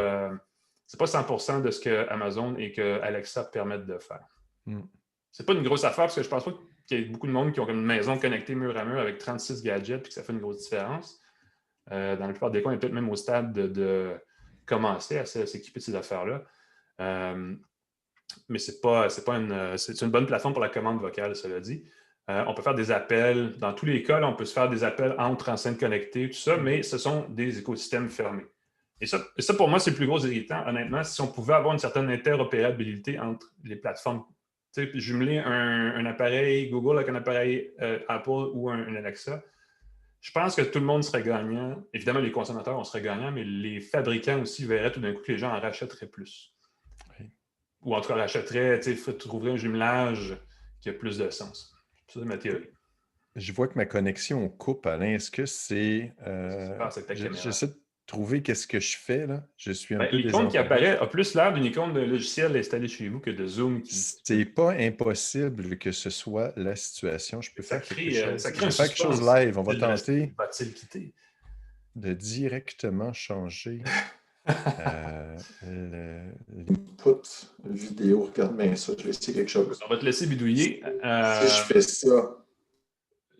c'est pas 100% de ce que Amazon et que Alexa permettent de faire. C'est pas une grosse affaire parce que je pense pas qu'il y ait beaucoup de monde qui ont comme une maison connectée mur à mur avec 36 gadgets et que ça fait une grosse différence. Dans la plupart des cas, on est peut-être même au stade de commencer à s'équiper de ces affaires-là. Mais c'est une bonne plateforme pour la commande vocale, cela dit. On peut faire des appels. Dans tous les cas, là, on peut se faire des appels entre enceintes connectées, tout ça, mais ce sont des écosystèmes fermés. Et ça pour moi, c'est le plus gros irritant, honnêtement, si on pouvait avoir une certaine interopérabilité entre les plateformes. Tu sais, jumeler un appareil Google avec un appareil Apple ou un Alexa, je pense que tout le monde serait gagnant. Évidemment, les consommateurs, on serait gagnants, mais les fabricants aussi verraient tout d'un coup que les gens en rachèteraient plus. Ou en tout cas, rachèterait, trouverait un jumelage qui a plus de sens. C'est ma théorie. Je vois que ma connexion coupe, Alain. Est-ce que c'est... J'essaie de trouver qu'est-ce que je fais, là. Je suis un peu désentendu. L'icône qui apparaît a plus l'air d'une icône de logiciel installé chez vous que de Zoom. C'est pas impossible que ce soit la situation. Je peux faire quelque chose. Ça crée quelque chose live. On va tenter va-t-il quitter? De directement changer L'input vidéo, regarde bien ça, je vais essayer quelque chose. On va te laisser bidouiller. Si je fais ça.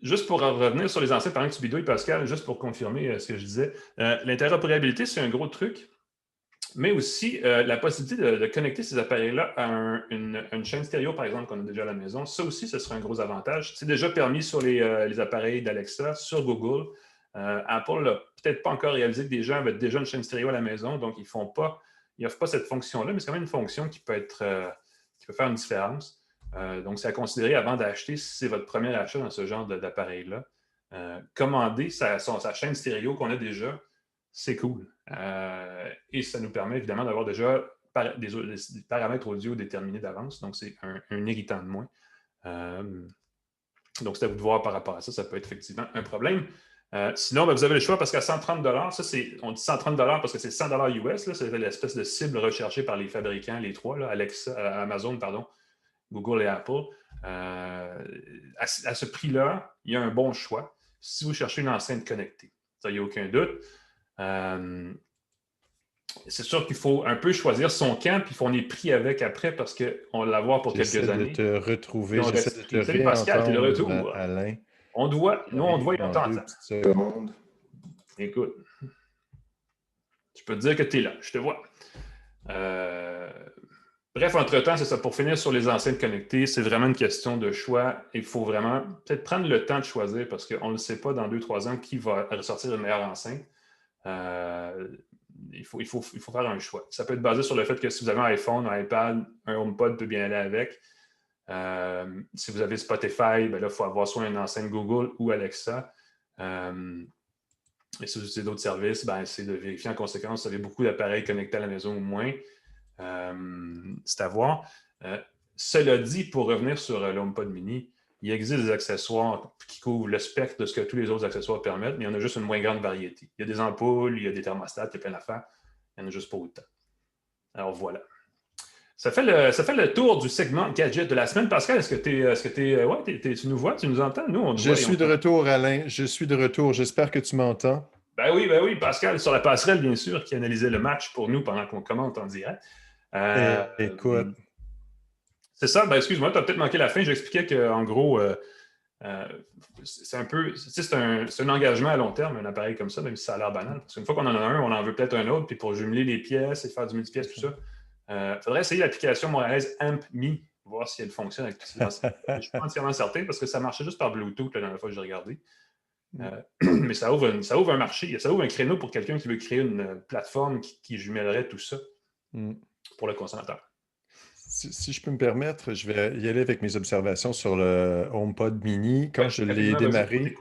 Juste pour revenir sur les anciens, pendant que tu bidouilles, Pascal, juste pour confirmer ce que je disais, l'interopérabilité, c'est un gros truc, mais aussi la possibilité de connecter ces appareils-là à une chaîne stéréo, par exemple, qu'on a déjà à la maison. Ça aussi, ce serait un gros avantage. C'est déjà permis sur les appareils d'Alexa, sur Google. Apple n'a peut-être pas encore réalisé que des gens avaient déjà une chaîne stéréo à la maison, donc ils n'offrent pas cette fonction-là, mais c'est quand même une fonction qui peut faire une différence. Donc, c'est à considérer avant d'acheter si c'est votre premier achat dans ce genre d'appareil-là. Commander sa chaîne stéréo qu'on a déjà, c'est cool. Et ça nous permet évidemment d'avoir déjà des paramètres audio déterminés d'avance. Donc, c'est un irritant de moins. Donc, c'est à vous de voir par rapport à ça. Ça peut être effectivement un problème. Sinon, vous avez le choix parce qu'à 130 on dit 130 parce que c'est 100 US. C'est l'espèce de cible recherchée par les fabricants, les trois, là, Amazon, pardon, Google et Apple. À ce prix-là, il y a un bon choix si vous cherchez une enceinte connectée. Ça, il n'y a aucun doute. C'est sûr qu'il faut un peu choisir son camp, puis on est pris avec après parce qu'on va l'avoir pour quelques années. J'essaie de te retrouver, j'essaie de te Salut Pascal, t'es de retour. Alain. Nous, on te voit et on t'entend. Secondes. Écoute, je peux te dire que tu es là, je te vois. Bref, entre-temps, c'est ça. Pour finir sur les enceintes connectées, c'est vraiment une question de choix. Il faut vraiment peut-être prendre le temps de choisir parce qu'on ne sait pas dans 2-3 ans qui va ressortir une meilleure enceinte. Il faut faire un choix. Ça peut être basé sur le fait que si vous avez un iPhone, un iPad, un HomePod peut bien aller avec. Si vous avez Spotify, ben là, il faut avoir soit une enceinte Google ou Alexa. Et si vous utilisez d'autres services, ben, c'est de vérifier en conséquence si vous avez beaucoup d'appareils connectés à la maison ou moins. C'est à voir. Cela dit, pour revenir sur l'HomePod mini, il existe des accessoires qui couvrent le spectre de ce que tous les autres accessoires permettent, mais il y en a juste une moins grande variété. Il y a des ampoules, il y a des thermostats, il y a plein d'affaires. Il n'y en a juste pas autant. Alors voilà. Ça fait le tour du segment gadget de la semaine. Pascal, est-ce que tu nous vois, tu nous entends? Nous, on te Je suis de retour, Alain. Je suis de retour. J'espère que tu m'entends. Ben oui, Pascal, sur la passerelle, bien sûr, qui analysait le match pour nous pendant qu'on commente en direct. Écoute. C'est ça, ben excuse-moi, tu as peut-être manqué la fin. J'expliquais qu'en gros, c'est un engagement à long terme, un appareil comme ça, même si ça a l'air banal. Parce qu'une fois qu'on en a un, on en veut peut-être un autre, puis pour jumeler les pièces et faire du multipièce, tout ça. Il faudrait essayer l'application montréalaise AmpMe, voir si elle fonctionne avec ces enseignes. Je ne suis pas entièrement certain parce que ça marchait juste par Bluetooth la dernière fois que j'ai regardé. Mais ça ouvre un marché, ça ouvre un créneau pour quelqu'un qui veut créer une plateforme qui jumelerait tout ça pour le consommateur. Si je peux me permettre, je vais y aller avec mes observations sur le HomePod mini. Quand je l'ai démarré,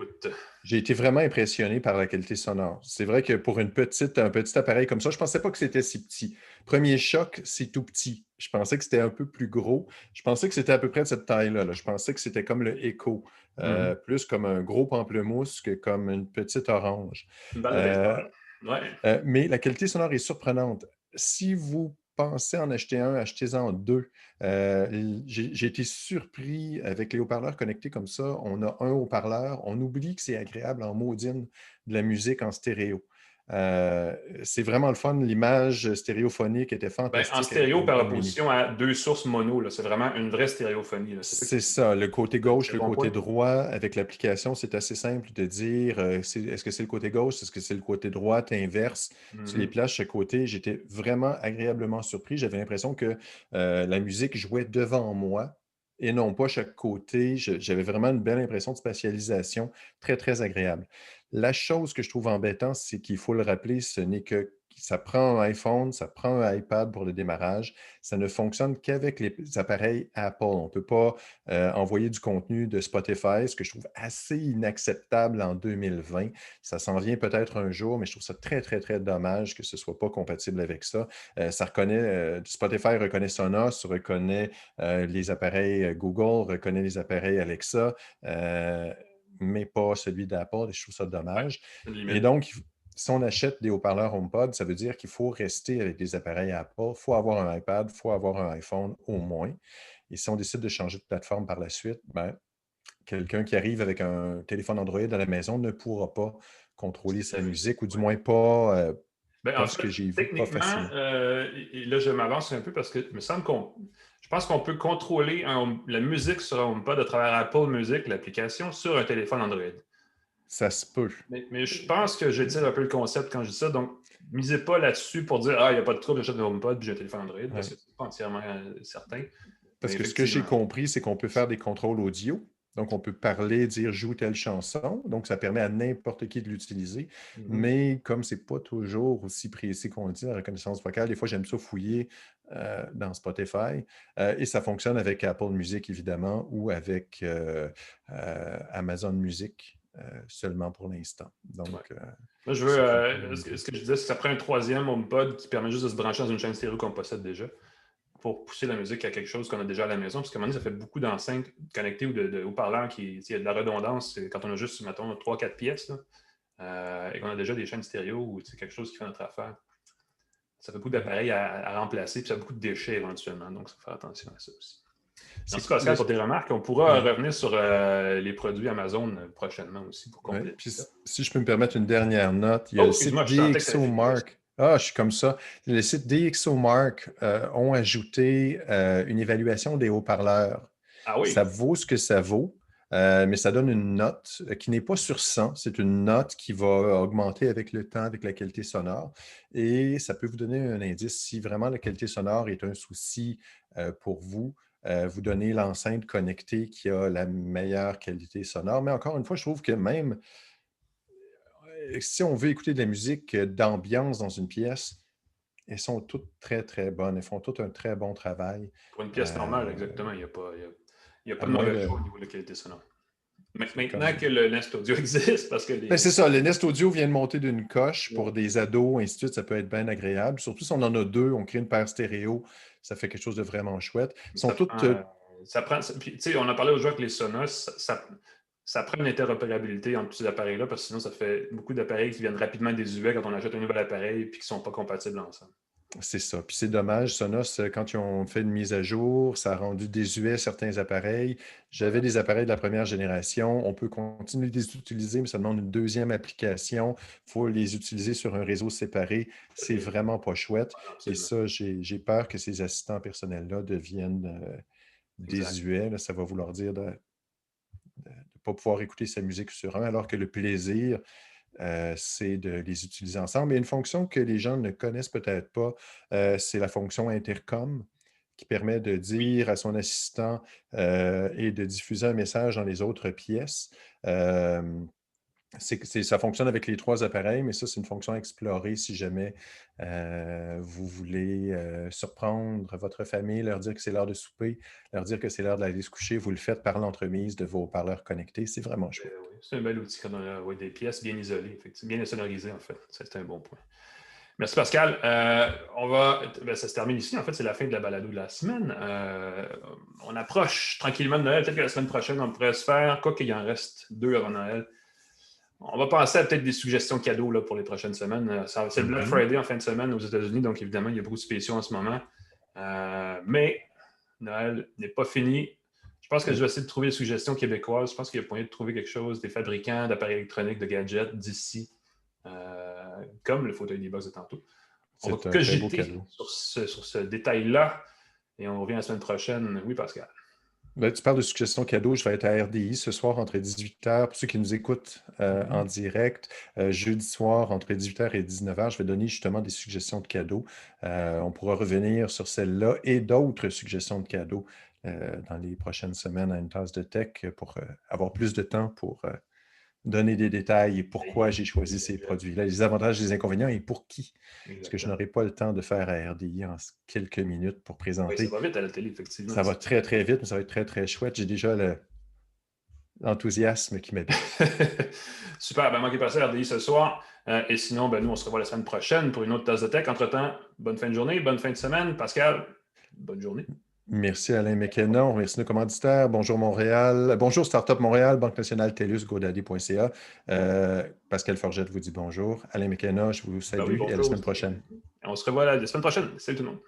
j'ai été vraiment impressionné par la qualité sonore. C'est vrai que pour un petit appareil comme ça, je ne pensais pas que c'était si petit. Premier choc, c'est tout petit. Je pensais que c'était un peu plus gros. Je pensais que c'était à peu près de cette taille-là. Je pensais que c'était comme le Echo, plus comme un gros pamplemousse que comme une petite orange. Mais la qualité sonore est surprenante. Si vous pensez en acheter un, achetez-en deux. J'ai été surpris avec les haut-parleurs connectés comme ça. On a un haut-parleur. On oublie que c'est agréable en maudine de la musique en stéréo. C'est vraiment le fun. L'image stéréophonique était fantastique. En stéréo par opposition à deux sources mono. C'est vraiment une vraie stéréophonie. C'est ça. Le côté gauche, le côté droit. Avec l'application, c'est assez simple de dire est-ce que c'est le côté gauche, est-ce que c'est le côté droit, inverse. Tu les places chaque côté. J'étais vraiment agréablement surpris. J'avais l'impression que la musique jouait devant moi et non pas chaque côté. J'avais vraiment une belle impression de spatialisation. Très, très agréable. La chose que je trouve embêtante, c'est qu'il faut le rappeler, ce n'est que ça prend un iPhone, ça prend un iPad pour le démarrage. Ça ne fonctionne qu'avec les appareils Apple. On ne peut pas envoyer du contenu de Spotify, ce que je trouve assez inacceptable en 2020. Ça s'en vient peut-être un jour, mais je trouve ça très, très, très dommage que ce ne soit pas compatible avec ça. Spotify reconnaît Sonos, reconnaît les appareils Google, reconnaît les appareils Alexa. Mais pas celui d'Apple, et je trouve ça dommage. Et donc, si on achète des haut-parleurs HomePod, ça veut dire qu'il faut rester avec des appareils Apple, il faut avoir un iPad, il faut avoir un iPhone au moins. Et si on décide de changer de plateforme par la suite, quelqu'un qui arrive avec un téléphone Android à la maison ne pourra pas contrôler sa musique, ou du moins pas Ben, en Parce fait, que j'ai vu pas techniquement, facilement. et là, je m'avance un peu parce que il me semble je pense qu'on peut contrôler la musique sur HomePod à travers Apple Music, l'application, sur un téléphone Android. Ça se peut. Mais je pense que j'étire un peu le concept quand je dis ça. Donc, misez pas là-dessus pour dire, il n'y a pas de trouble, j'achète un HomePod puis j'ai un téléphone Android, parce Ouais. que c'est pas entièrement certain. Parce Mais que ce que j'ai effectivement, compris, c'est qu'on peut faire des contrôles audio. Donc, on peut parler, dire joue telle chanson. Donc, ça permet à n'importe qui de l'utiliser. Mais comme ce n'est pas toujours aussi précis qu'on le dit, la reconnaissance vocale, des fois, j'aime ça fouiller dans Spotify. Et ça fonctionne avec Apple Music, évidemment, ou avec Amazon Music seulement pour l'instant. Donc, ouais. Moi, je ça peut veux. Ce que je disais, c'est que ça prend un troisième HomePod qui permet juste de se brancher dans une chaîne stéréo qu'on possède déjà pour pousser la musique à quelque chose qu'on a déjà à la maison. Parce qu'à un moment donné, ça fait beaucoup d'enceintes connectées ou de haut-parleurs il y a de la redondance quand on a juste, mettons, 3-4 pièces là, et qu'on a déjà des chaînes stéréo ou quelque chose qui fait notre affaire. Ça fait beaucoup d'appareils à remplacer, puis ça a beaucoup de déchets éventuellement. Donc, il faut faire attention à ça aussi. Merci Pascal pour tes remarques. On pourra revenir sur les produits Amazon prochainement aussi pour compléter puis, ça. si je peux me permettre une dernière note, il y a le site DxOMark. Ah, je suis comme ça. Le site DxOMark ont ajouté une évaluation des haut-parleurs. Ah oui? Ça vaut ce que ça vaut, mais ça donne une note qui n'est pas sur 100. C'est une note qui va augmenter avec le temps, avec la qualité sonore. Et ça peut vous donner un indice si vraiment la qualité sonore est un souci pour vous. Vous donnez l'enceinte connectée qui a la meilleure qualité sonore. Mais encore une fois, je trouve que même si on veut écouter de la musique d'ambiance dans une pièce, elles sont toutes très, très bonnes. Elles font toutes un très bon travail. Pour une pièce normale, exactement. Il n'y a pas de moins mauvais choix au niveau de la qualité sonore. Maintenant que le Nest Audio existe, parce que c'est ça, le Nest Audio vient de monter d'une coche pour des ados, ainsi de suite, ça peut être bien agréable. Surtout si on en a deux, on crée une paire stéréo, ça fait quelque chose de vraiment chouette. Ils sont toutes... on a parlé aux joueurs avec les Sonos, ça prend une interopérabilité entre tous ces appareils-là, parce que sinon, ça fait beaucoup d'appareils qui viennent rapidement désuets quand on achète un nouvel appareil et qui ne sont pas compatibles ensemble. C'est ça. Puis c'est dommage, Sonos, quand ils ont fait une mise à jour, ça a rendu désuet certains appareils. J'avais des appareils de la première génération. On peut continuer de les utiliser, mais ça demande une deuxième application. Il faut les utiliser sur un réseau séparé. C'est vraiment pas chouette. Et ça, j'ai peur que ces assistants personnels-là deviennent désuets. Là, ça va vouloir dire de ne pas pouvoir écouter sa musique sur un, alors que le plaisir, c'est de les utiliser ensemble. Il y a une fonction que les gens ne connaissent peut-être pas, c'est la fonction intercom qui permet de dire à son assistant et de diffuser un message dans les autres pièces. Ça fonctionne avec les 3 appareils, mais ça, c'est une fonction à explorer si jamais vous voulez surprendre votre famille, leur dire que c'est l'heure de souper, leur dire que c'est l'heure d'aller se coucher. Vous le faites par l'entremise de vos haut-parleurs connectés. C'est vraiment chouette. Oui, c'est un bel outil quand on a des pièces bien isolées, bien sonorisées, en fait. C'est un bon point. Merci Pascal. Ça se termine ici. En fait, c'est la fin de la balado de la semaine. On approche tranquillement de Noël. Peut-être que la semaine prochaine, on pourrait se faire, quoi qu'il en reste 2 avant Noël. On va penser à peut-être des suggestions cadeaux là, pour les prochaines semaines. C'est le Black Friday en fin de semaine aux États-Unis, donc évidemment, il y a beaucoup de spéciaux en ce moment. Mais Noël n'est pas fini. Je pense que je vais essayer de trouver des suggestions québécoises. Je pense qu'il y a moyen de trouver quelque chose, des fabricants d'appareils électroniques, de gadgets d'ici, comme le fauteuil D-Box de tantôt. On va cogiter sur ce détail-là et on revient la semaine prochaine. Oui, Pascal. Ben, tu parles de suggestions cadeaux. Je vais être à RDI ce soir entre 18h. Pour ceux qui nous écoutent en direct, jeudi soir entre 18h et 19h, je vais donner justement des suggestions de cadeaux. On pourra revenir sur celle-là et d'autres suggestions de cadeaux dans les prochaines semaines à une tasse de tech pour avoir plus de temps pour donner des détails et pourquoi j'ai choisi ces produits-là, les avantages et les inconvénients et pour qui. Exactement. Parce que je n'aurai pas le temps de faire à RDI en quelques minutes pour présenter. Oui, ça va vite à la télé, effectivement. Ça va très, très vite, mais ça va être très, très chouette. J'ai déjà l'enthousiasme qui m'habite. Super. Ben, manquez pas ça à RDI ce soir. Et sinon, nous, on se revoit la semaine prochaine pour une autre tasse de tech. Entre-temps, bonne fin de journée, bonne fin de semaine. Pascal, bonne journée. Merci Alain McKenna, on remercie nos commanditaires. Bonjour Montréal, bonjour Startup Montréal, Banque nationale, TELUS, GoDaddy.ca. Pascal Forgette vous dit bonjour. Alain McKenna, je vous salue et à la semaine prochaine. On se revoit la semaine prochaine. Salut tout le monde.